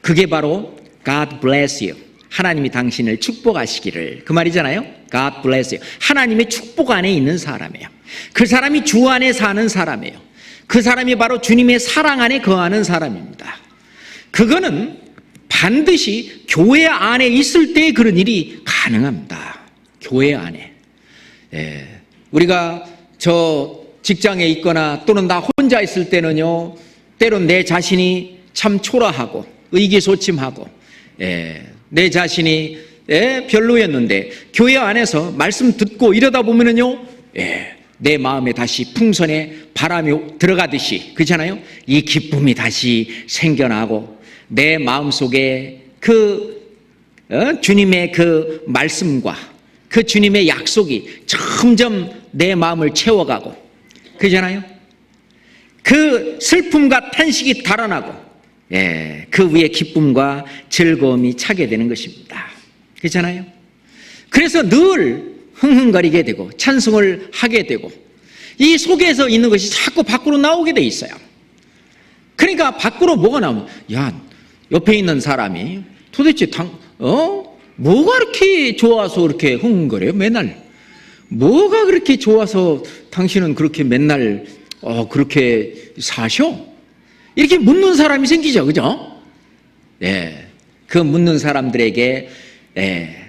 그게 바로 God bless you, 하나님이 당신을 축복하시기를, 그 말이잖아요. God bless you, 하나님의 축복 안에 있는 사람이에요. 그 사람이 주 안에 사는 사람이에요. 그 사람이 바로 주님의 사랑 안에 거하는 사람입니다. 그거는 반드시 교회 안에 있을 때 그런 일이 가능합니다. 교회 안에. 우리가 저 직장에 있거나 또는 나 혼자 있을 때는요, 때론 내 자신이 참 초라하고 의기소침하고 내 자신이 별로였는데 교회 안에서 말씀 듣고 이러다 보면은요, 내 마음에 다시 풍선에 바람이 들어가듯이, 그렇잖아요? 이 기쁨이 다시 생겨나고 내 마음속에 주님의 그 말씀과 그 주님의 약속이 점점 내 마음을 채워가고, 그렇잖아요? 그 슬픔과 탄식이 달아나고 그 위에 기쁨과 즐거움이 차게 되는 것입니다. 그렇잖아요? 그래서 늘 흥흥거리게 되고 찬송을 하게 되고 이 속에서 있는 것이 자꾸 밖으로 나오게 돼 있어요. 그러니까 밖으로 뭐가 나오면, 야, 옆에 있는 사람이 도대체 뭐가 그렇게 좋아서 그렇게 흥흥거려요? 맨날 뭐가 그렇게 좋아서 당신은 그렇게 맨날 그렇게 사셔? 이렇게 묻는 사람이 생기죠, 그죠? 그 묻는 사람들에게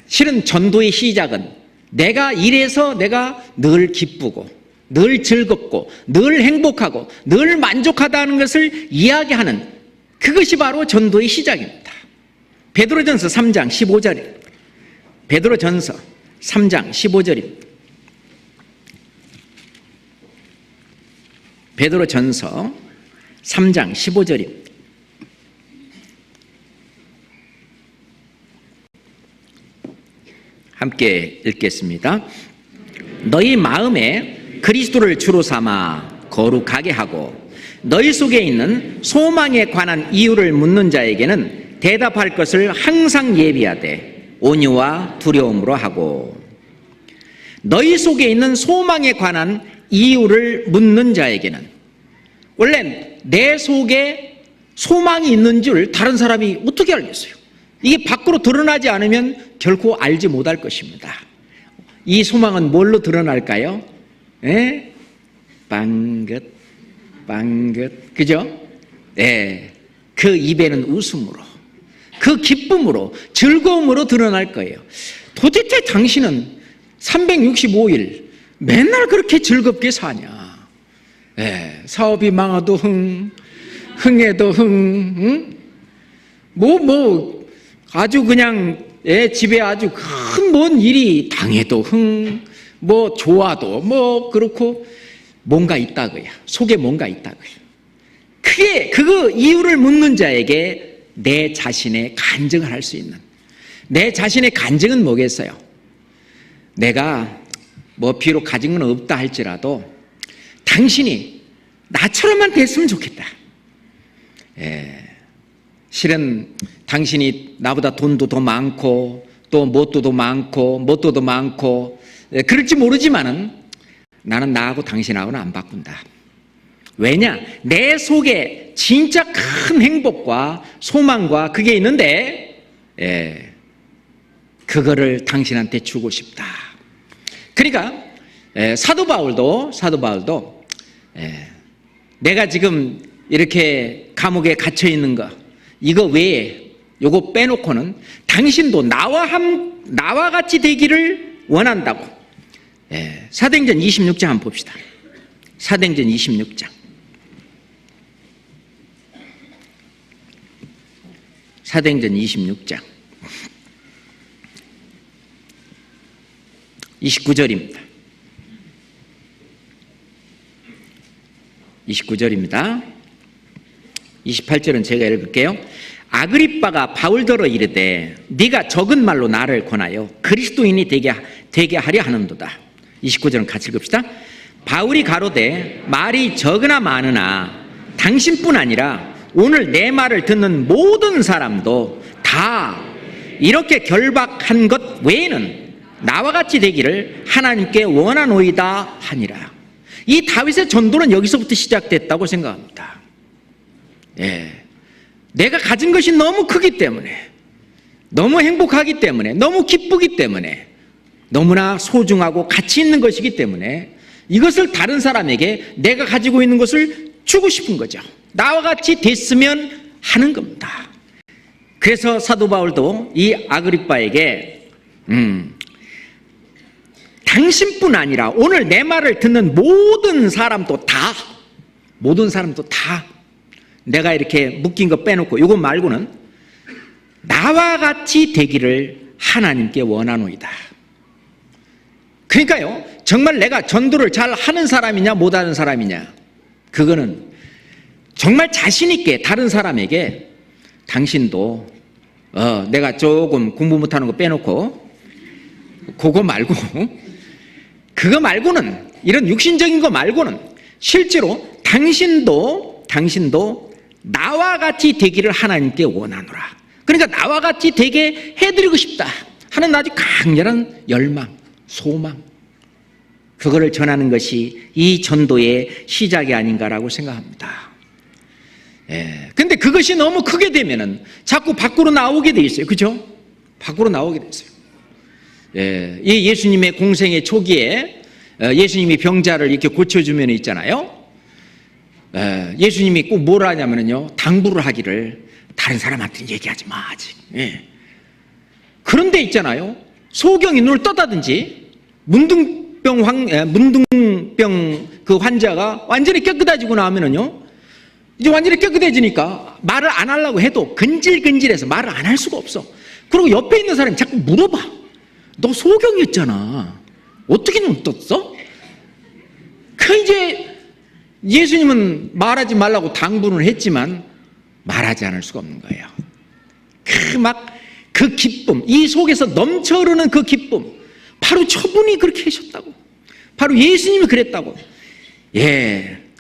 실은 전도의 시작은 내가 이래서 내가 늘 기쁘고 늘 즐겁고 늘 행복하고 늘 만족하다는 것을 이야기하는 그것이 바로 전도의 시작입니다. 베드로전서 3장 15절입니다. 베드로전서 3장 15절입니다. 베드로전서 3장 15절입니다. 함께 읽겠습니다. 너희 마음에 그리스도를 주로 삼아 거룩하게 하고 너희 속에 있는 소망에 관한 이유를 묻는 자에게는 대답할 것을 항상 예비하되 온유와 두려움으로 하고, 너희 속에 있는 소망에 관한 이유를 묻는 자에게는, 원래 내 속에 소망이 있는 줄 다른 사람이 어떻게 알겠어요? 이게 밖으로 드러나지 않으면 결코 알지 못할 것입니다. 이 소망은 뭘로 드러날까요? 빵긋, 그죠? 그 입에는 웃음으로, 그 기쁨으로, 즐거움으로 드러날 거예요. 도대체 당신은 365일 맨날 그렇게 즐겁게 사냐? 사업이 망해도 흥해도 아주 그냥 집에 아주 큰 뭔 일이 당해도 좋아도 그렇고 뭔가 있다고요. 속에 뭔가 있다고요. 그 이유를 묻는 자에게 내 자신의 간증을 할 수 있는, 내 자신의 간증은 뭐겠어요? 내가 비록 가진 건 없다 할지라도 당신이 나처럼만 됐으면 좋겠다. 실은 당신이 나보다 돈도 더 많고 또 뭣도 더 많고 그럴지 모르지만은 나는 나하고 당신하고는 안 바꾼다. 왜냐? 내 속에 진짜 큰 행복과 소망과 그게 있는데 그거를 당신한테 주고 싶다. 그러니까 사도 바울도 내가 지금 이렇게 감옥에 갇혀 있는 거 이거 외에 요거 빼놓고는 당신도 나와 같이 되기를 원한다고. 사도행전 26장 한번 봅시다. 사도행전 26장. 사도행전 26장 29절입니다. 29절입니다. 28절은 제가 읽을게요. 아그리빠가 바울더러 이르되 네가 적은 말로 나를 권하여 그리스도인이 되게 하려 하는도다. 29절은 같이 읽읍시다. 바울이 가로되 말이 적으나 많으나 당신뿐 아니라 오늘 내 말을 듣는 모든 사람도 다 이렇게 결박한 것 외에는 나와 같이 되기를 하나님께 원하노이다 하니라. 이 다윗의 전도는 여기서부터 시작됐다고 생각합니다. 내가 가진 것이 너무 크기 때문에, 너무 행복하기 때문에, 너무 기쁘기 때문에, 너무나 소중하고 가치 있는 것이기 때문에 이것을 다른 사람에게 내가 가지고 있는 것을 주고 싶은 거죠. 나와 같이 됐으면 하는 겁니다. 그래서 사도 바울도 이 아그리빠에게 당신뿐 아니라 오늘 내 말을 듣는 모든 사람도 다 내가 이렇게 묶인 거 빼놓고 이거 말고는 나와 같이 되기를 하나님께 원하노이다. 그러니까요, 정말 내가 전도를 잘 하는 사람이냐 못하는 사람이냐, 그거는 정말 자신 있게 다른 사람에게 당신도 내가 조금 공부 못하는 거 빼놓고 그거 말고는 이런 육신적인 거 말고는 실제로 당신도 나와 같이 되기를 하나님께 원하노라. 그러니까 나와 같이 되게 해드리고 싶다 하는 아주 강렬한 열망, 소망, 그거를 전하는 것이 이 전도의 시작이 아닌가라고 생각합니다. 근데 그것이 너무 크게 되면은 자꾸 밖으로 나오게 돼 있어요. 그죠? 밖으로 나오게 돼 있어요. 이 예수님의 공생의 초기에 예수님이 병자를 이렇게 고쳐주면 있잖아요. 예수님이 꼭 뭘 하냐면요, 당부를 하기를 다른 사람한테는 얘기하지 마, 아직. 그런데 있잖아요, 소경이 눈을 떴다든지 문둥병 그 환자가 완전히 깨끗해지고 나면은요, 이제 완전히 깨끗해지니까 말을 안 하려고 해도 근질근질해서 말을 안 할 수가 없어. 그리고 옆에 있는 사람이 자꾸 물어봐. 너 소경이었잖아. 어떻게 눈 떴어? 이제 예수님은 말하지 말라고 당부는 했지만 말하지 않을 수가 없는 거예요. 그 기쁨, 이 속에서 넘쳐 흐르는 그 기쁨, 바로 저분이 그렇게 하셨다고, 바로 예수님이 그랬다고.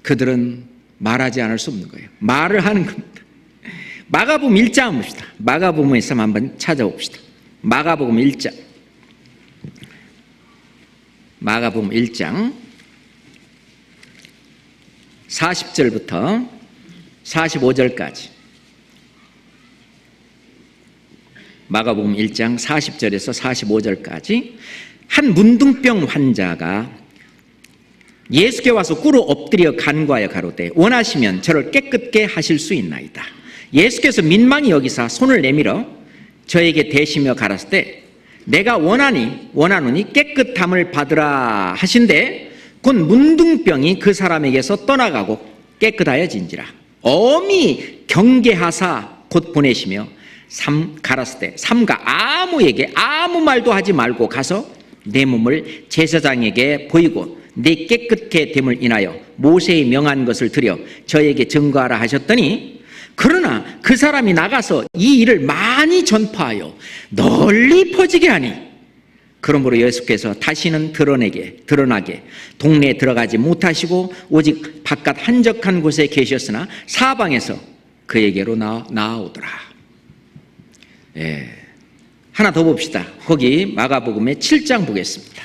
그들은 말하지 않을 수 없는 거예요. 말을 하는 겁니다. 마가복음 1장 한번 봅시다. 마가복음에서 한번 찾아봅시다. 마가복음 1장 40절부터 45절까지. 마가복음 1장 40절에서 45절까지. 한 문둥병 환자가 예수께 와서 꿇어 엎드려 간구하여 가로되 원하시면 저를 깨끗게 하실 수 있나이다. 예수께서 민망히 여기사 손을 내밀어 저에게 대시며 가라사대 때 내가 원하노니 깨끗함을 받으라 하신대 곧 문둥병이 그 사람에게서 떠나가고 깨끗하여진지라. 엄히 경계하사 곧 보내시며 가라사대 삼가 아무에게 아무 말도 하지 말고 가서 내 몸을 제사장에게 보이고 내 깨끗게 됨을 인하여 모세의 명한 것을 드려 저에게 증거하라 하셨더니, 그러나 그 사람이 나가서 이 일을 많이 전파하여 널리 퍼지게 하니, 그러므로 예수께서 다시는 드러나게 동네에 들어가지 못하시고 오직 바깥 한적한 곳에 계셨으나 사방에서 그에게로 나아오더라. 하나 더 봅시다. 거기 마가복음의 7장 보겠습니다.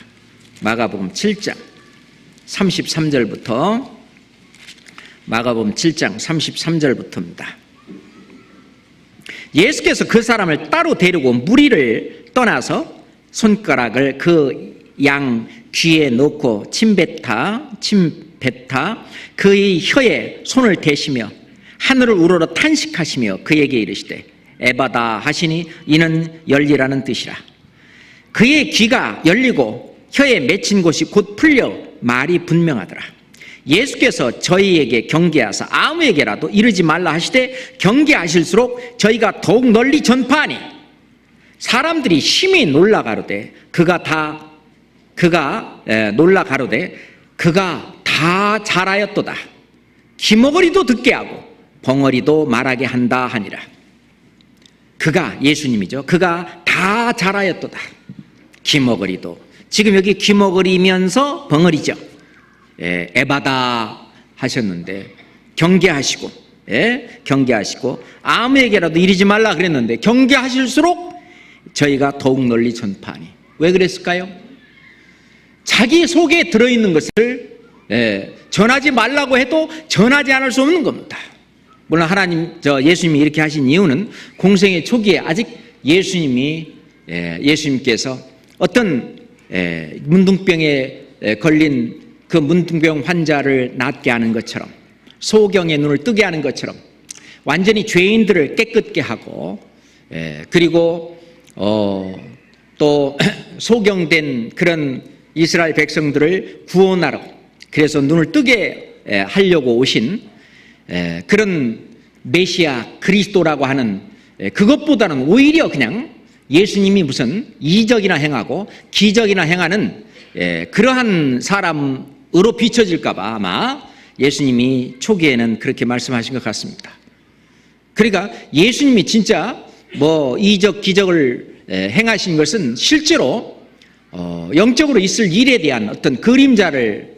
마가복음 7장 33절부터, 마가복음 7장 33절부터입니다. 예수께서 그 사람을 따로 데리고 무리를 떠나서 손가락을 그 양 귀에 넣고 침뱉다 그의 혀에 손을 대시며 하늘을 우러러 탄식하시며 그에게 이르시되 에바다 하시니 이는 열리라는 뜻이라. 그의 귀가 열리고 혀에 맺힌 곳이 곧 풀려 말이 분명하더라. 예수께서 저희에게 경계하사 아무에게라도 이르지 말라 하시되 경계하실수록 저희가 더욱 널리 전파하니 사람들이 심히 놀라 가로되 그가 다 잘하였도다. 기머거리도 듣게 하고 벙어리도 말하게 한다 하니라. 그가 예수님이죠. 그가 다 잘하였도다. 기머거리도, 지금 여기 기머거리면서 벙어리죠. 에바다 하셨는데 경계하시고, 경계하시고 아무에게라도 이르지 말라 그랬는데 경계하실수록 저희가 더욱 널리 전파하니. 왜 그랬을까요? 자기 속에 들어있는 것을 전하지 말라고 해도 전하지 않을 수 없는 겁니다. 물론 예수님이 이렇게 하신 이유는 공생의 초기에 아직 예수님께서 어떤 문둥병에 걸린 그 문둥병 환자를 낫게 하는 것처럼, 소경의 눈을 뜨게 하는 것처럼 완전히 죄인들을 깨끗게 하고, 그리고 또 소경된 그런 이스라엘 백성들을 구원하러, 그래서 눈을 뜨게 하려고 오신 그런 메시아 그리스도라고 하는, 그것보다는 오히려 그냥 예수님이 무슨 이적이나 행하고 기적이나 행하는 그러한 사람으로 비춰질까 봐 아마 예수님이 초기에는 그렇게 말씀하신 것 같습니다. 그러니까 예수님이 진짜 뭐 이적 기적을 행하신 것은 실제로 영적으로 있을 일에 대한 어떤 그림자로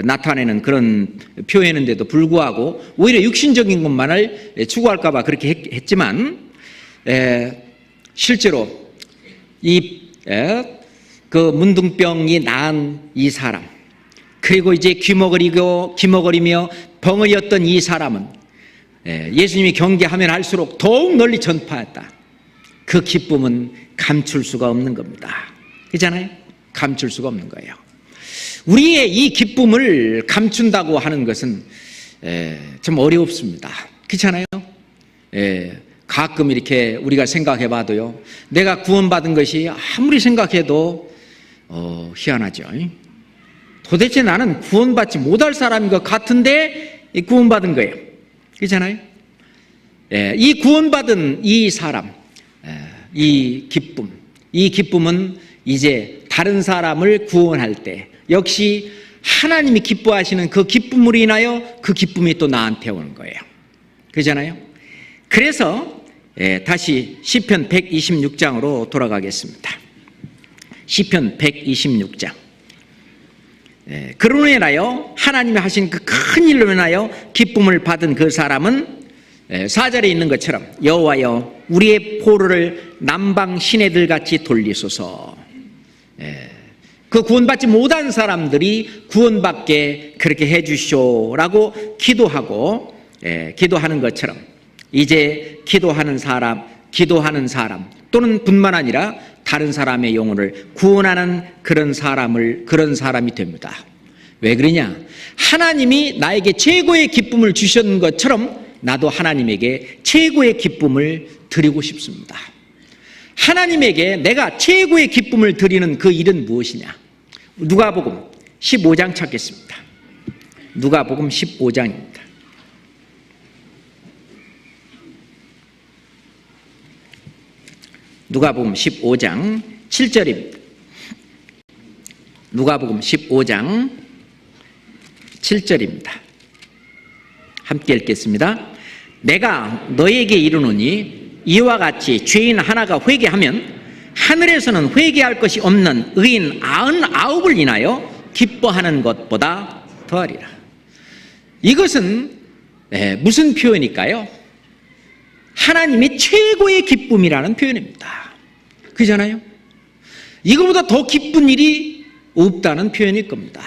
나타내는 그런 표현인데도 불구하고 오히려 육신적인 것만을 추구할까 봐 그렇게 했지만, 실제로 그 문둥병이 나은 이 사람, 그리고 이제 귀머거리며 벙어리였던 이 사람은 예수님이 경계하면 할수록 더욱 널리 전파했다. 그 기쁨은 감출 수가 없는 겁니다. 그렇잖아요? 감출 수가 없는 거예요. 우리의 이 기쁨을 감춘다고 하는 것은 좀 어렵습니다. 그렇잖아요? 가끔 이렇게 우리가 생각해 봐도요, 내가 구원받은 것이 아무리 생각해도 희한하죠. 도대체 나는 구원받지 못할 사람인 것 같은데 구원받은 거예요. 그렇잖아요? 이 구원받은 이 사람, 이 기쁨은 이제 다른 사람을 구원할 때 역시 하나님이 기뻐하시는 그 기쁨으로 인하여 그 기쁨이 또 나한테 오는 거예요. 그렇잖아요? 그래서 다시 시편 126장으로 돌아가겠습니다. 시편 126장. 그로 인하여 하나님이 하신 그 큰 일로 인하여 기쁨을 받은 그 사람은 4절에 있는 것처럼 여호와여 우리의 포로를 남방 시내들 같이 돌리소서. 그 구원받지 못한 사람들이 구원받게 그렇게 해주시오라고 기도하는 것처럼 이제 기도하는 사람 또는 뿐만 아니라 다른 사람의 영혼을 구원하는 그런 사람이 됩니다. 왜 그러냐? 하나님이 나에게 최고의 기쁨을 주셨는 것처럼 나도 하나님에게 최고의 기쁨을 드리고 싶습니다. 하나님에게 내가 최고의 기쁨을 드리는 그 일은 무엇이냐? 누가복음 15장 찾겠습니다. 누가복음 15장입니다. 누가복음 15장 7절입니다. 누가복음 15장 7절입니다. 함께 읽겠습니다. 내가 너에게 이르노니 이와 같이 죄인 하나가 회개하면 하늘에서는 회개할 것이 없는 의인 99을 인하여 기뻐하는 것보다 더하리라. 이것은 무슨 표현일까요? 하나님의 최고의 기쁨이라는 표현입니다. 그렇잖아요? 이거보다 더 기쁜 일이 없다는 표현일 겁니다.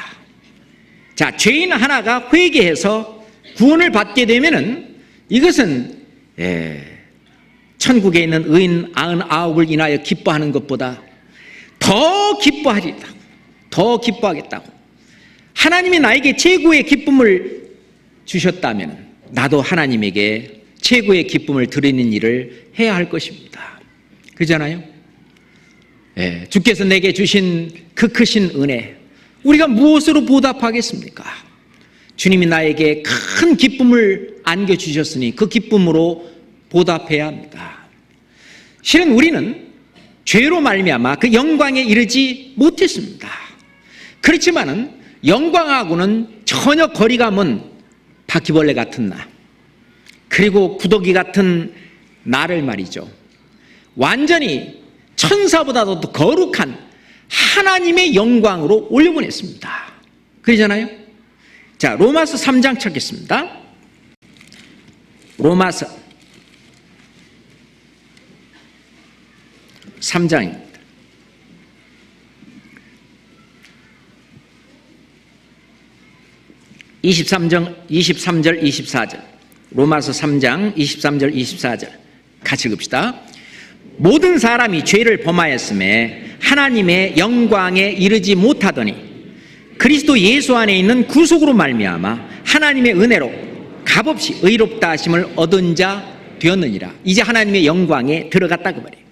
자, 죄인 하나가 회개해서 구원을 받게 되면은 이것은 천국에 있는 의인 99을 인하여 기뻐하는 것보다 더 기뻐하리다. 더 기뻐하겠다고. 하나님이 나에게 최고의 기쁨을 주셨다면 나도 하나님에게 최고의 기쁨을 드리는 일을 해야 할 것입니다. 그렇잖아요? 주께서 내게 주신 그 크신 은혜, 우리가 무엇으로 보답하겠습니까? 주님이 나에게 큰 기쁨을 안겨주셨으니 그 기쁨으로 보답해야 합니다. 실은 우리는 죄로 말미암아 그 영광에 이르지 못했습니다. 그렇지만은 영광하고는 전혀 거리가 먼 바퀴벌레 같은 나, 그리고 구더기 같은 나를 말이죠, 완전히 천사보다도 더 거룩한 하나님의 영광으로 올려보냈습니다. 그러잖아요? 자, 로마서 3장 찾겠습니다. 로마서 3장입니다. (23절) 24절. 로마서 3장 23절 24절 같이 읽읍시다. 모든 사람이 죄를 범하였음에 하나님의 영광에 이르지 못하더니 그리스도 예수 안에 있는 구속으로 말미암아 하나님의 은혜로 값없이 의롭다 하심을 얻은 자 되었느니라. 이제 하나님의 영광에 들어갔다 그 말이에요.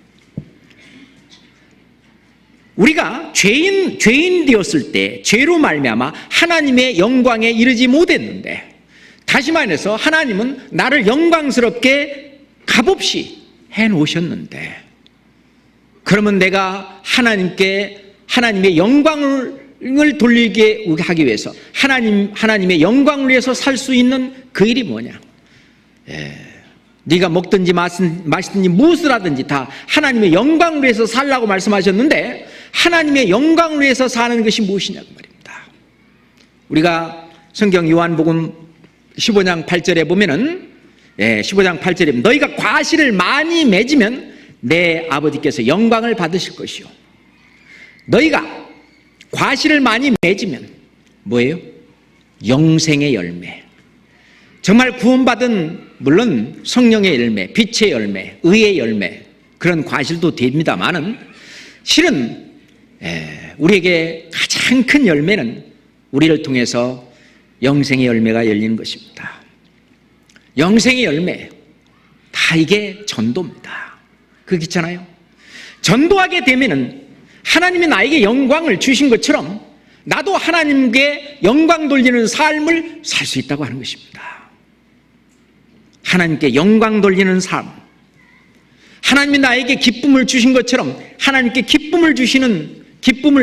우리가 죄인 되었을 때 죄로 말미암아 하나님의 영광에 이르지 못했는데, 다시 말해서 하나님은 나를 영광스럽게 값없이 해놓으셨는데, 그러면 내가 하나님의 영광을 돌리게 하기 위해서, 하나님의 영광을 위해서 살 수 있는 그 일이 뭐냐? 네가 먹든지 마시든지 무엇을 하든지 다 하나님의 영광을 위해서 살라고 말씀하셨는데, 하나님의 영광을 위해서 사는 것이 무엇이냐고 말입니다. 우리가 성경 요한복음 15장 8절에 보면은 15장 8절에 너희가 과실을 많이 맺으면 내 아버지께서 영광을 받으실 것이요. 너희가 과실을 많이 맺으면 뭐예요? 영생의 열매. 정말 구원받은, 물론 성령의 열매, 빛의 열매, 의의 열매, 그런 과실도 됩니다만은, 실은 우리에게 가장 큰 열매는 우리를 통해서 영생의 열매가 열리는 것입니다. 영생의 열매, 다 이게 전도입니다. 그렇잖아요. 전도하게 되면은 하나님이 나에게 영광을 주신 것처럼 나도 하나님께 영광 돌리는 삶을 살 수 있다고 하는 것입니다. 하나님께 영광 돌리는 삶, 하나님이 나에게 기쁨을 주신 것처럼 하나님께 기쁨을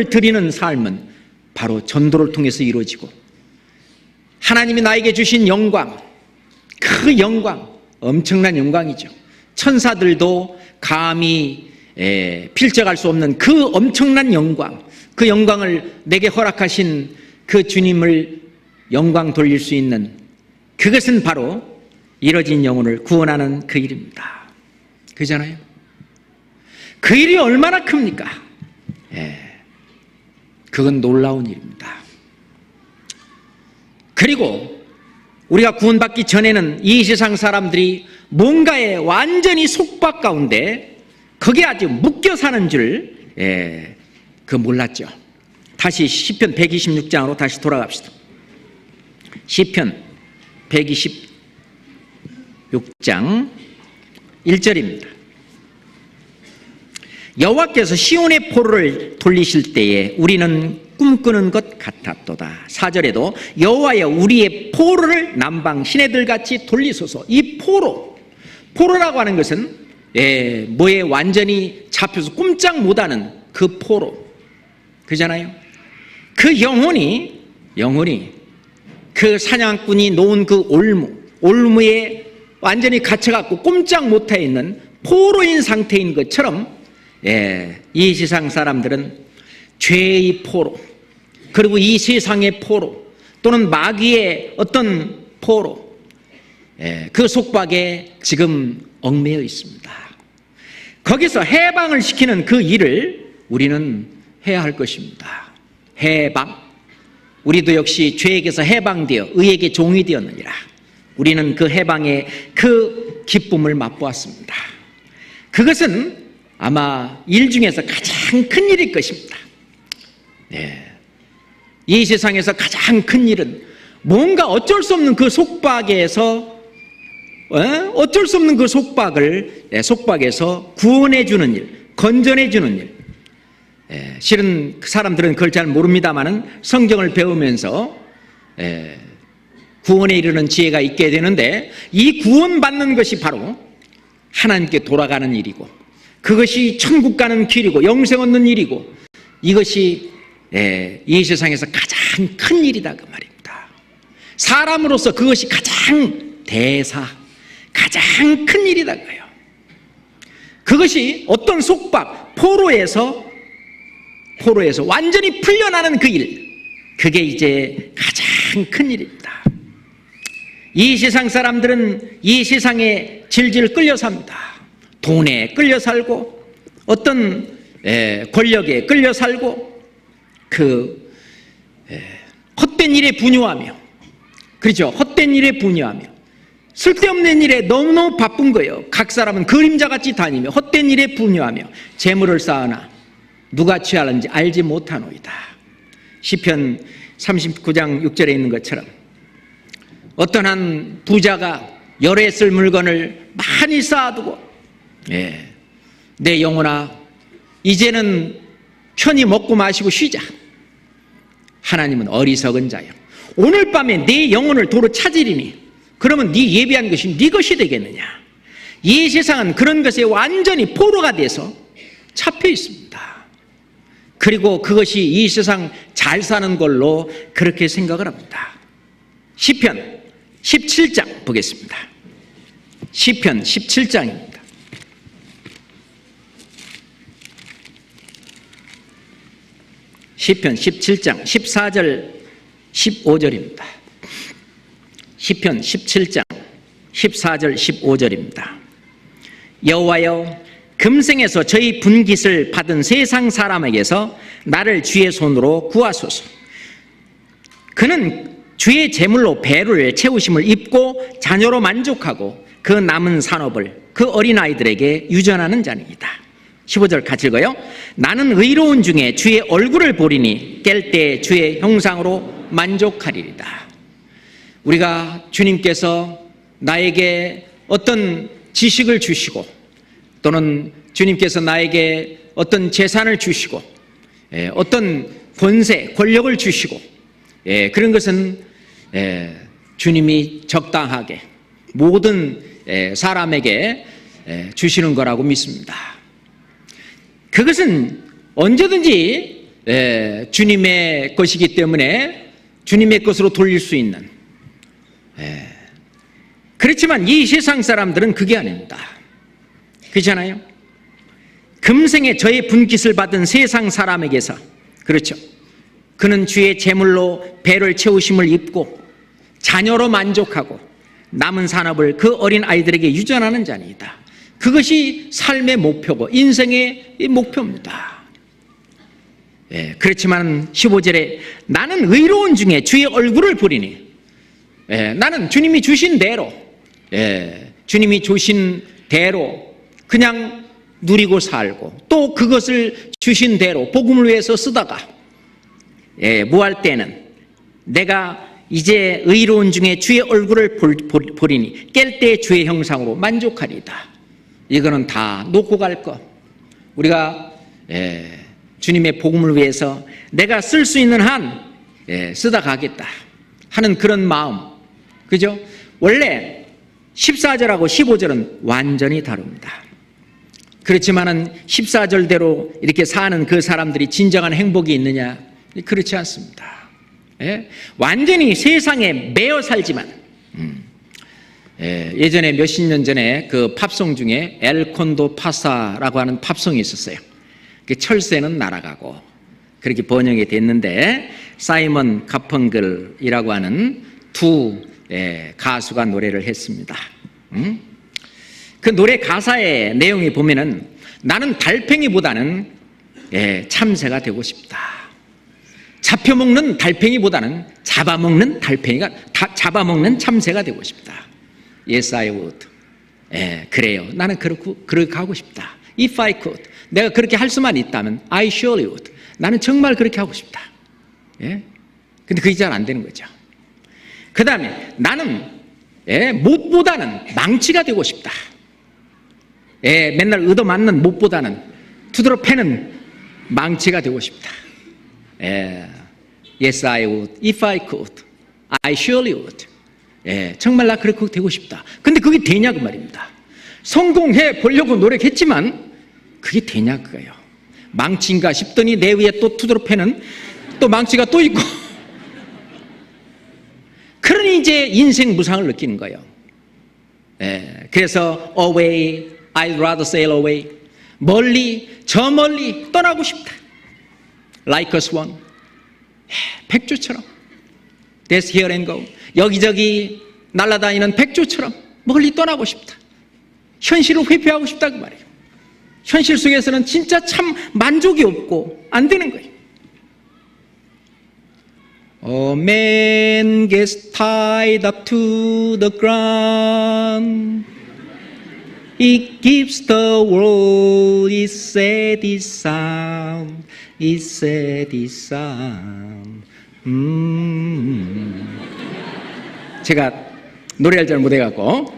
드리는 삶은 바로 전도를 통해서 이루어지고, 하나님이 나에게 주신 영광, 그 영광, 엄청난 영광이죠. 천사들도 감히 필적할 수 없는 그 엄청난 영광, 그 영광을 내게 허락하신 그 주님을 영광 돌릴 수 있는, 그것은 바로 이뤄진 영혼을 구원하는 그 일입니다. 그잖아요. 그 일이 얼마나 큽니까? 그건 놀라운 일입니다. 그리고 우리가 구원받기 전에는 이 세상 사람들이 뭔가에 완전히 속박 가운데 거기에 아주 묶여 사는 줄 몰랐죠. 다시 시편 126장으로 다시 돌아갑시다. 시편 126장 1절입니다. 여호와께서 시온의 포로를 돌리실 때에 우리는 꿈꾸는 것 같았도다. 4절에도 여호와여 우리의 포로를 남방 시내들같이 돌리소서. 이 포로라고 하는 것은 뭐에 완전히 잡혀서 꼼짝 못하는 그 포로, 그잖아요. 그 영혼이 그 사냥꾼이 놓은 그 올무에 완전히 갇혀갖고 꼼짝 못해 있는 포로인 상태인 것처럼, 이 세상 사람들은 죄의 포로, 그리고 이 세상의 포로, 또는 마귀의 어떤 포로, 그 속박에 지금 얽매여 있습니다. 거기서 해방을 시키는 그 일을 우리는 해야 할 것입니다. 해방. 우리도 역시 죄에게서 해방되어 의에게 종이 되었느니라. 우리는 그 해방의 그 기쁨을 맛보았습니다. 그것은 아마 일 중에서 가장 큰 일일 것입니다. 이 세상에서 가장 큰 일은 뭔가 어쩔 수 없는 그 속박에서 속박에서 구원해주는 일, 건전해주는 일. 실은 그 사람들은 그걸 잘 모릅니다만은 성경을 배우면서 구원에 이르는 지혜가 있게 되는데, 이 구원받는 것이 바로 하나님께 돌아가는 일이고, 그것이 천국 가는 길이고 영생 얻는 일이고, 이것이 이 세상에서 가장 큰 일이다 그 말입니다. 사람으로서 그것이 가장 가장 큰 일이다 그래요. 그것이 어떤 속박, 포로에서 완전히 풀려나는 그 일, 그게 이제 가장 큰 일입니다. 이 세상 사람들은 이 세상에 질질 끌려 삽니다. 돈에 끌려 살고, 어떤 권력에 끌려 살고, 헛된 일에 분유하며, 그렇죠? 헛된 일에 분유하며 쓸데없는 일에 너무너무 바쁜 거예요. 각 사람은 그림자같이 다니며 헛된 일에 분유하며 재물을 쌓으나 누가 취하는지 알지 못하노이다. 시편 39장 6절에 있는 것처럼 어떤 한 부자가 열에 쓸 물건을 많이 쌓아두고 내 영혼아 이제는 편히 먹고 마시고 쉬자. 하나님은 어리석은 자요. 오늘 밤에 내 영혼을 도로 찾으리니 그러면 네 예비한 것이 네 것이 되겠느냐. 이 세상은 그런 것에 완전히 포로가 돼서 잡혀 있습니다. 그리고 그것이 이 세상 잘 사는 걸로 그렇게 생각을 합니다. 시편 17장 보겠습니다. 시편 17장입니다. 시편 17장 14절 15절입니다. 시편 17장 14절 15절입니다. 여호와여, 금생에서 저희 분깃을 받은 세상 사람에게서 나를 주의 손으로 구하소서. 그는 주의 제물로 배를 채우심을 입고 자녀로 만족하고 그 남은 산업을 그 어린아이들에게 유전하는 자니이다. 15절 같이 읽어요. 나는 의로운 중에 주의 얼굴을 보리니 깰 때 주의 형상으로 만족하리이다. 우리가 주님께서 나에게 어떤 지식을 주시고 또는 주님께서 나에게 어떤 재산을 주시고 어떤 권세, 권력을 주시고 그런 것은 주님이 적당하게 모든 사람에게 주시는 거라고 믿습니다. 그것은 언제든지 주님의 것이기 때문에 주님의 것으로 돌릴 수 있는, 그렇지만 이 세상 사람들은 그게 아닙니다. 그렇잖아요. 금생에 저의 분깃을 받은 세상 사람에게서, 그렇죠, 그는 주의 제물로 배를 채우심을 입고 자녀로 만족하고 남은 산업을 그 어린 아이들에게 유전하는 자니이다. 그것이 삶의 목표고 인생의 목표입니다. 그렇지만 15절에 나는 의로운 중에 주의 얼굴을 보리니, 나는 주님이 주신 대로, 주님이 주신 대로 그냥 누리고 살고 또 그것을 주신 대로 복음을 위해서 쓰다가 뭐 할 때는 내가 이제 의로운 중에 주의 얼굴을 보리니 깰 때 주의 형상으로 만족하리이다. 이거는 다 놓고 갈 것. 우리가 주님의 복음을 위해서 내가 쓸 수 있는 한 쓰다 가겠다 하는 그런 마음, 그죠? 원래 14절하고 15절은 완전히 다릅니다. 그렇지만은 14절대로 이렇게 사는 그 사람들이 진정한 행복이 있느냐? 그렇지 않습니다. 완전히 세상에 매여 살지만 예전에 몇십 년 전에 그 팝송 중에 엘콘도 파사라고 하는 팝송이 있었어요. 그 철새는 날아가고 그렇게 번역이 됐는데 사이먼 가펑글이라고 하는 두 가수가 노래를 했습니다. 그 노래 가사의 내용이 보면은 나는 달팽이보다는 참새가 되고 싶다. 잡혀먹는 달팽이보다는 잡아먹는 참새가 되고 싶다. Yes, I would. 그래요. 나는 그렇게 하고 싶다. If I could. 내가 그렇게 할 수만 있다면 I surely would. 나는 정말 그렇게 하고 싶다. 근데 그게 잘 안 되는 거죠. 그 다음에 나는 못보다는 망치가 되고 싶다. 맨날 얻어맞는 못보다는 두드러 패는 망치가 되고 싶다. Yes, I would. If I could. I surely would. 정말 나 그렇게 되고 싶다. 근데 그게 되냐 그 말입니다. 성공해 보려고 노력했지만 그게 되냐 그거예요. 망치인가 싶더니 내 위에 또 두드러 패는 또 망치가 또 있고 그러니 이제 인생 무상을 느끼는 거예요. 그래서 away, I'd rather sail away. 멀리, 저 멀리 떠나고 싶다. Like a swan. 백조처럼. That's here and go. 여기저기 날아다니는 백조처럼 멀리 떠나고 싶다. 현실을 회피하고 싶다 그 말이에요. 현실 속에서는 진짜 참 만족이 없고 안 되는 거예요. A man gets tied up to the ground. He gives the world its steady sound. Its steady sound. 제가 노래를 잘 못해갖고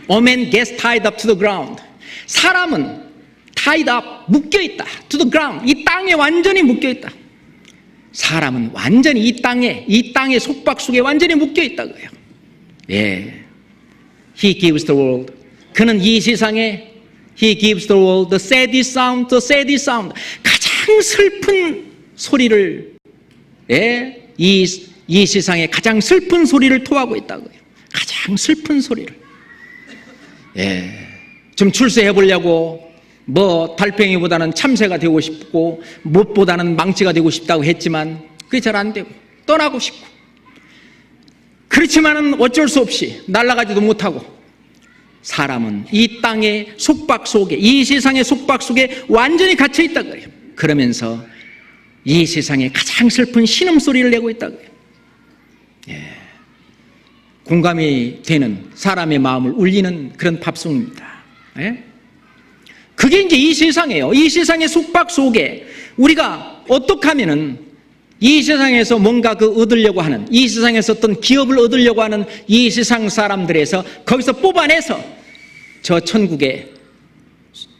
A man gets tied up to the ground. 사람은 tied up, 묶여있다. to the ground, 이 땅에 완전히 묶여있다. 사람은 완전히 이 땅의 속박 속에 완전히 묶여있다고요. 예. He gives the world. 그는 이 세상에 He gives the world the saddest sound, the saddest sound. 가장 슬픈 소리를, 예, 이 세상에 가장 슬픈 소리를 토하고 있다고요. 가장 슬픈 소리를. 예. 좀 출세해 보려고 달팽이보다는 참새가 되고 싶고 못보다는 망치가 되고 싶다고 했지만 그게 잘 안 되고 떠나고 싶고 그렇지만은 어쩔 수 없이 날아가지도 못하고 사람은 이 땅의 속박 속에 이 세상의 속박 속에 완전히 갇혀 있다고 해요. 그러면서 이 세상에 가장 슬픈 신음소리를 내고 있다고 해요. 예. 공감이 되는 사람의 마음을 울리는 그런 팝송입니다. 예? 그게 이제 이 세상이에요. 이 세상의 속박 속에 우리가 어떻게 하면은 이 세상에서 뭔가 얻으려고 하는, 이 세상에서 어떤 기업을 얻으려고 하는 이 세상 사람들에서 거기서 뽑아내서 저 천국에,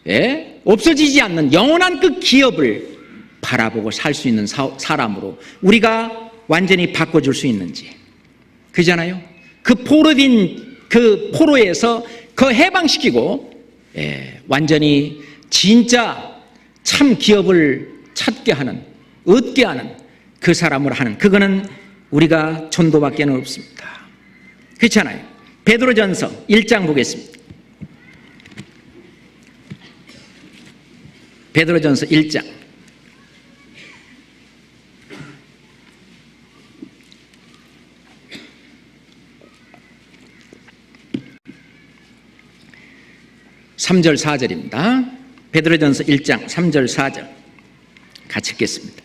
예? 없어지지 않는 영원한 그 기업을 바라보고 살 수 있는 사람으로 우리가 완전히 바꿔줄 수 있는지. 그잖아요. 그 포로된 그 포로에서 그 해방시키고, 예, 완전히 진짜 참 기업을 찾게 하는, 얻게 하는 그 사람으로 하는, 그거는 우리가 전도밖에 없습니다. 그렇잖아요. 베드로전서 1장 보겠습니다. 베드로전서 1장. 삼절 4절입니다. 베드로전서 1장 3절 4절 같이 읽겠습니다.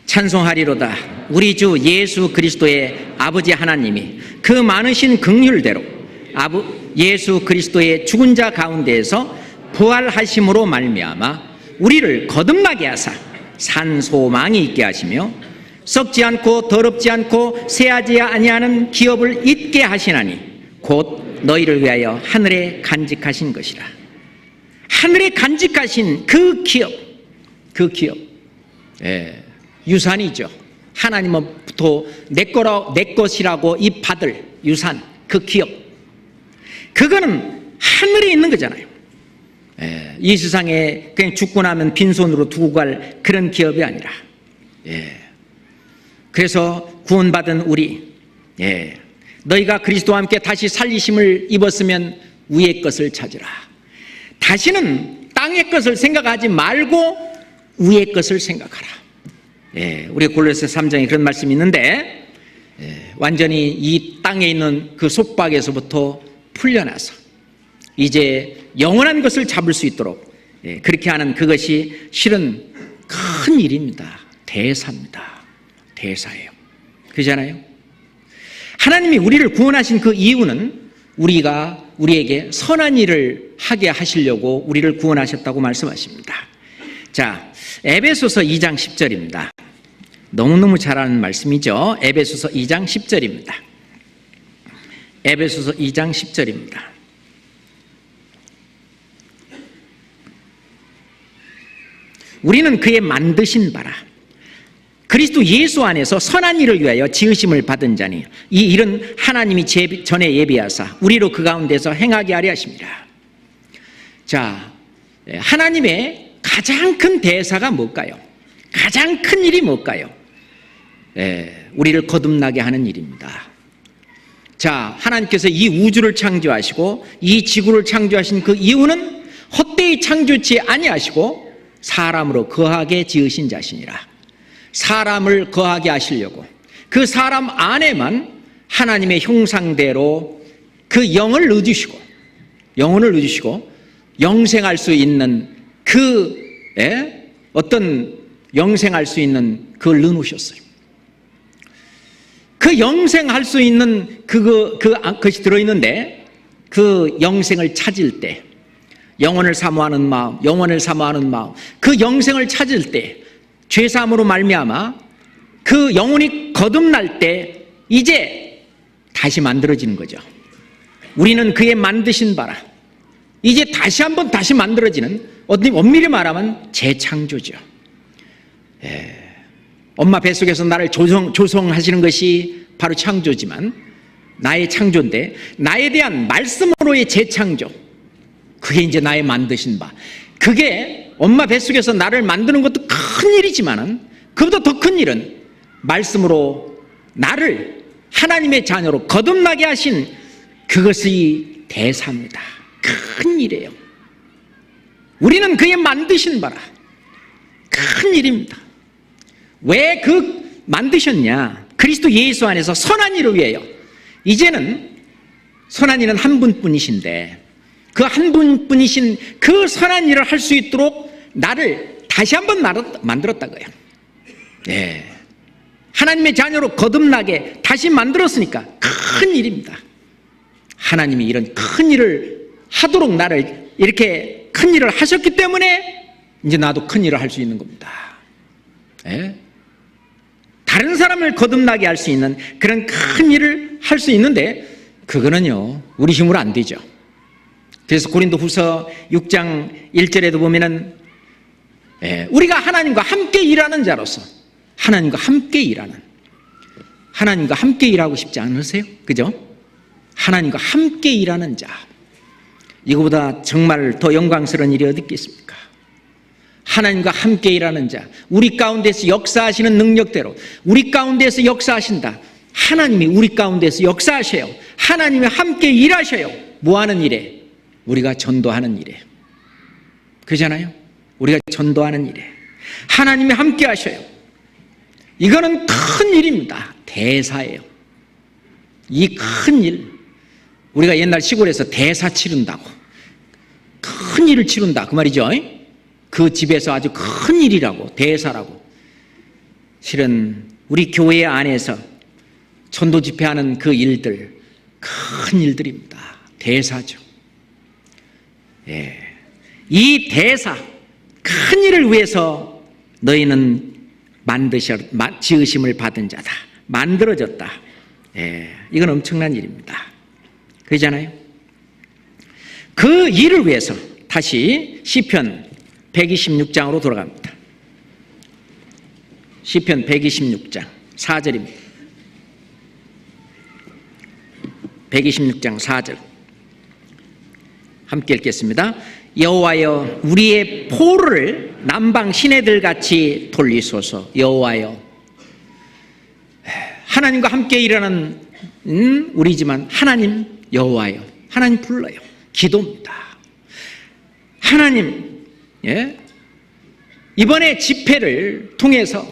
찬송하리로다. 우리 주 예수 그리스도의 아버지 하나님이 그 많으신 긍휼대로 예수 그리스도의 죽은 자 가운데에서 부활하심으로 말미암아 우리를 거듭나게 하사 산 소망이 있게 하시며 썩지 않고 더럽지 않고 쇠하지 아니하는 기업을 잊게 하시나니 곧 너희를 위하여 하늘에 간직하신 것이라. 하늘에 간직하신 그 기업, 예, 유산이죠. 하나님으로부터 내 것이라고 이 받을 유산, 그 기업, 그거는 하늘에 있는 거잖아요. 예, 이 세상에 그냥 죽고 나면 빈손으로 두고 갈 그런 기업이 아니라, 예, 그래서 구원받은 우리, 예, 너희가 그리스도와 함께 다시 살리심을 입었으면 위의 것을 찾으라. 다시는 땅의 것을 생각하지 말고 위의 것을 생각하라. 예, 우리 골로새 3장에 그런 말씀이 있는데, 예, 완전히 이 땅에 있는 그 속박에서부터 풀려나서 이제 영원한 것을 잡을 수 있도록, 예, 그렇게 하는 그것이 실은 큰 일입니다. 대사입니다. 대사예요. 그렇잖아요. 하나님이 우리를 구원하신 그 이유는 우리에게 선한 일을 하게 하시려고 우리를 구원하셨다고 말씀하십니다. 자, 에베소서 2장 10절입니다. 너무너무 잘 아는 말씀이죠. 에베소서 2장 10절입니다. 에베소서 2장 10절입니다. 우리는 그의 만드신 바라 그리스도 예수 안에서 선한 일을 위하여 지으심을 받은 자니 이 일은 하나님이 전에 예비하사 우리로 그 가운데서 행하게 하려 하십니다. 자, 하나님의 가장 큰 대사가 뭘까요? 가장 큰 일이 뭘까요? 우리를 거듭나게 하는 일입니다. 자, 하나님께서 이 우주를 창조하시고 이 지구를 창조하신 그 이유는 헛되이 창조치 아니하시고 사람으로 거하게 지으신 자시니라. 사람을 거하게 하시려고 그 사람 안에만 하나님의 형상대로 그 영을 넣어주시고 영혼을 넣어주시고 영생할 수 있는 어떤 영생할 수 있는 그걸 넣어놓으셨어요. 그 영생할 수 있는 그것이 들어있는데 그 영생을 찾을 때 영혼을 사모하는 마음, 그 영생을 찾을 때 죄사함으로 말미암아 그 영혼이 거듭날 때 이제 다시 만들어지는 거죠. 우리는 그의 만드신 바라 이제 다시 한번 다시 만들어지는, 엄밀히 말하면 재창조죠. 엄마 뱃속에서 나를 조성하시는 것이 바로 창조지만, 나의 창조인데, 나에 대한 말씀으로의 재창조, 그게 이제 나의 만드신 바. 그게 엄마 뱃속에서 나를 만드는 것도 큰 일이지만은, 그보다 더 큰 일은 말씀으로 나를 하나님의 자녀로 거듭나게 하신 그것이 대사입니다. 큰 일이에요. 우리는 그의 만드신 바라. 큰 일입니다. 왜 그 만드셨냐? 그리스도 예수 안에서 선한 일을 위하여. 이제는 선한 일은 한 분뿐이신데, 그 한 분뿐이신 그 선한 일을 할 수 있도록 나를 다시 한번 만들었다고요. 하나님의 자녀로 거듭나게 다시 만들었으니까 큰 일입니다. 하나님이 이런 큰 일을 하도록 나를 이렇게 큰 일을 하셨기 때문에 이제 나도 큰 일을 할 수 있는 겁니다. 다른 사람을 거듭나게 할 수 있는 그런 큰 일을 할 수 있는데, 그거는요 우리 힘으로 안 되죠. 그래서 고린도후서 6장 1절에도 보면은 우리가 하나님과 함께 일하는 자로서, 하나님과 함께 일하고 싶지 않으세요? 그죠? 하나님과 함께 일하는 자, 이거보다 정말 더 영광스러운 일이 어디 있겠습니까? 하나님과 함께 일하는 자, 우리 가운데서 역사하시는 능력대로 우리 가운데서 역사하신다. 하나님이 우리 가운데서 역사하셔요. 하나님이 함께 일하셔요. 뭐 하는 일에? 우리가 전도하는 일에. 그러잖아요. 우리가 전도하는 일에 하나님이 함께 하셔요. 이거는 큰 일입니다. 대사예요. 이 큰 일, 우리가 옛날 시골에서 대사 치른다고, 큰 일을 치른다 그 말이죠. 그 집에서 아주 큰 일이라고, 대사라고. 실은 우리 교회 안에서 전도 집회하는 그 일들, 큰 일들입니다. 대사죠. 이 대사, 큰 일을 위해서 너희는 지으심을 받은 자다. 만들어졌다. 이건 엄청난 일입니다. 그러잖아요. 그 일을 위해서 다시 시편 126장으로 돌아갑니다. 시편 126장 4절입니다. 126장 4절 함께 읽겠습니다. 여호와여, 우리의 포를 남방 시내들 같이 돌리소서. 여호와여, 하나님과 함께 일하는 우리지만 하나님, 여호와여, 하나님 불러요. 기도입니다. 하나님, 이번에 집회를 통해서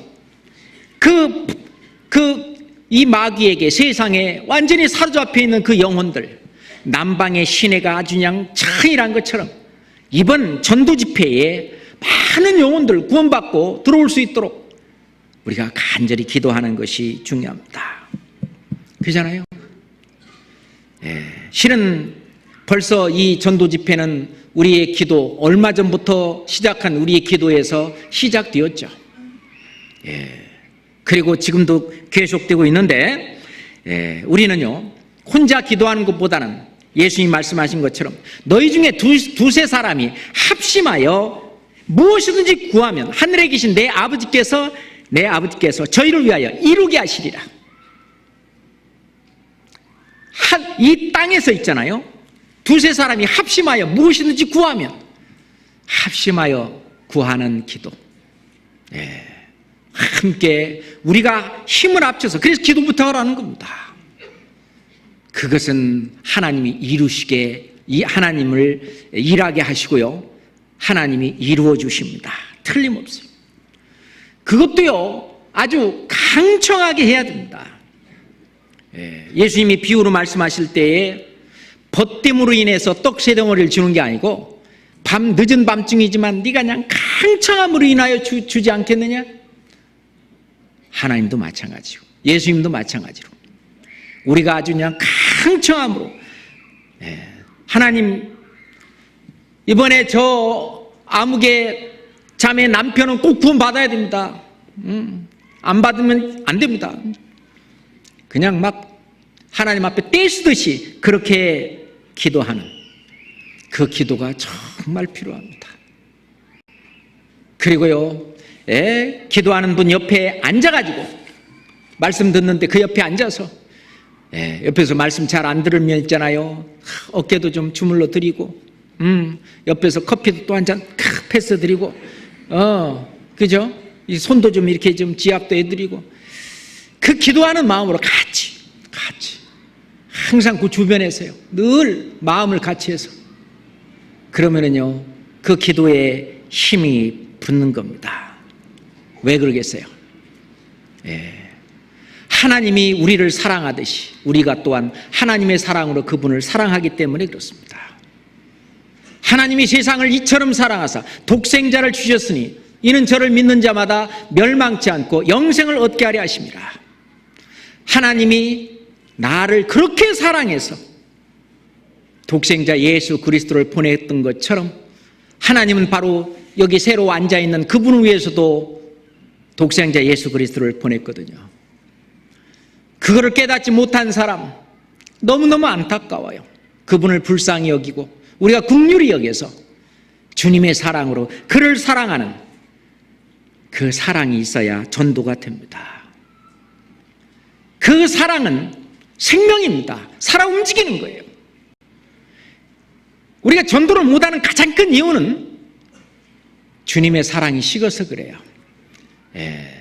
이 마귀에게, 세상에 완전히 사로잡혀 있는 그 영혼들, 남방의 시내가 아주 그냥 창이란 것처럼 이번 전도 집회에 많은 영혼들 구원받고 들어올 수 있도록 우리가 간절히 기도하는 것이 중요합니다. 그렇잖아요. 실은 벌써 이 전도 집회는 우리의 기도, 얼마 전부터 시작한 우리의 기도에서 시작되었죠. 그리고 지금도 계속되고 있는데, 우리는요 혼자 기도하는 것보다는 예수님이 말씀하신 것처럼 너희 중에 두세 사람이 합심하여 무엇이든지 구하면 하늘에 계신 내 아버지께서 저희를 위하여 이루게 하시리라. 이 땅에서 있잖아요. 두세 사람이 합심하여 무엇이든지 구하면, 합심하여 구하는 기도. 함께 우리가 힘을 합쳐서, 그래서 기도부터 하라는 겁니다. 그것은 하나님이 이루시게, 하나님을 일하게 하시고요, 하나님이 이루어 주십니다. 틀림없어요. 그것도요 아주 강청하게 해야 됩니다. 예수님이 비유로 말씀하실 때에 벗됨으로 인해서 떡새덩어리를 주는 게 아니고, 늦은 밤중이지만 네가 그냥 강청함으로 인하여 주지 않겠느냐? 하나님도 마찬가지고 예수님도 마찬가지로 우리가 아주 그냥 강청함으로, 하나님, 이번에 저 아무개 자매 남편은 꼭 구원 받아야 됩니다. 안 받으면 안 됩니다. 그냥 막 하나님 앞에 떼쓰듯이 그렇게 기도하는, 그 기도가 정말 필요합니다. 그리고요, 기도하는 분 옆에 앉아가지고 말씀 듣는데 그 옆에 앉아서 옆에서 말씀 잘 안 들으면 있잖아요. 어깨도 좀 주물러 드리고, 옆에서 커피도 또 한 잔 패스 드리고, 그죠? 이 손도 좀 이렇게 좀 지압도 해드리고, 그 기도하는 마음으로 같이 항상 그 주변에서요, 늘 마음을 같이 해서 그러면은요, 그 기도에 힘이 붙는 겁니다. 왜 그러겠어요? 하나님이 우리를 사랑하듯이 우리가 또한 하나님의 사랑으로 그분을 사랑하기 때문에 그렇습니다. 하나님이 세상을 이처럼 사랑하사 독생자를 주셨으니 이는 저를 믿는 자마다 멸망치 않고 영생을 얻게 하려 하심이라. 하나님이 나를 그렇게 사랑해서 독생자 예수 그리스도를 보냈던 것처럼 하나님은 바로 여기 새로 앉아있는 그분을 위해서도 독생자 예수 그리스도를 보냈거든요. 그거를 깨닫지 못한 사람 너무너무 안타까워요. 그분을 불쌍히 여기고 우리가 긍휼히 여겨서 주님의 사랑으로 그를 사랑하는 그 사랑이 있어야 전도가 됩니다. 그 사랑은 생명입니다. 살아 움직이는 거예요. 우리가 전도를 못하는 가장 큰 이유는 주님의 사랑이 식어서 그래요.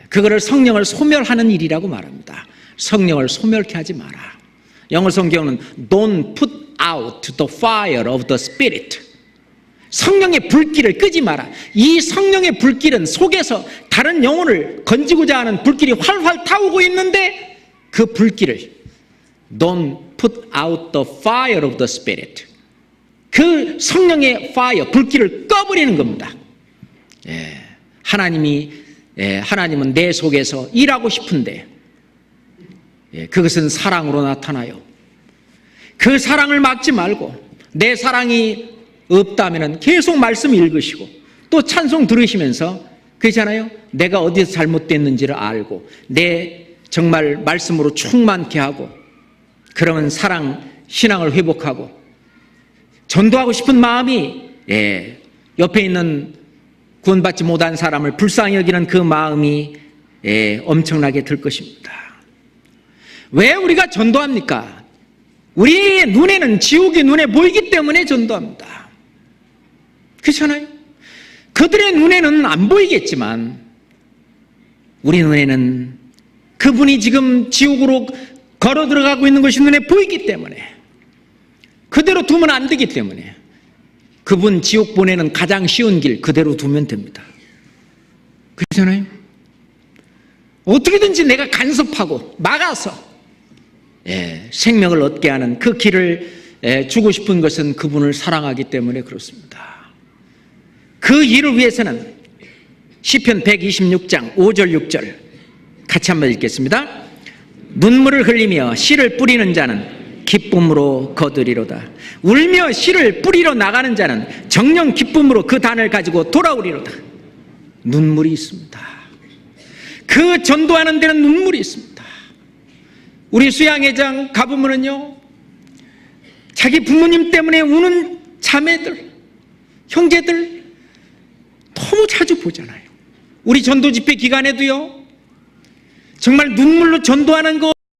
그거를 성령을 소멸하는 일이라고 말합니다. 성령을 소멸케 하지 마라. 영어 성경은 Don't put out the fire of the Spirit. 성령의 불길을 끄지 마라. 이 성령의 불길은 속에서 다른 영혼을 건지고자 하는 불길이 활활 타오고 있는데 그 불길을 Don't put out the fire of the Spirit. 그 성령의 fire, 불길을 꺼버리는 겁니다. 하나님은 내 속에서 일하고 싶은데 그것은 사랑으로 나타나요. 그 사랑을 막지 말고 내 사랑이 없다면 계속 말씀 읽으시고 또 찬송 들으시면서 그렇잖아요. 내가 어디서 잘못됐는지를 알고 내 정말 말씀으로 충만케 하고 그러면 신앙을 회복하고 전도하고 싶은 마음이 옆에 있는 구원받지 못한 사람을 불쌍히 여기는 그 마음이 엄청나게 들 것입니다. 왜 우리가 전도합니까? 우리의 눈에는 지옥이 눈에 보이기 때문에 전도합니다. 그렇잖아요? 그들의 눈에는 안 보이겠지만 우리 눈에는 그분이 지금 지옥으로 걸어 들어가고 있는 것이 눈에 보이기 때문에 그대로 두면 안 되기 때문에 그분 지옥 보내는 가장 쉬운 길 그대로 두면 됩니다. 그렇잖아요? 어떻게든지 내가 간섭하고 막아서 생명을 얻게 하는 그 길을 주고 싶은 것은 그분을 사랑하기 때문에 그렇습니다. 그 일을 위해서는 시편 126장 5절 6절 같이 한번 읽겠습니다. 눈물을 흘리며 씨를 뿌리는 자는 기쁨으로 거두리로다. 울며 씨를 뿌리러 나가는 자는 정녕 기쁨으로 그 단을 가지고 돌아오리로다. 눈물이 있습니다. 그 전도하는 데는 눈물이 있습니다. 우리 수양회장 가보면은요, 자기 부모님 때문에 우는 자매들, 형제들 너무 자주 보잖아요. 우리 전도 집회 기간에도요, 정말 눈물로 전도하는 거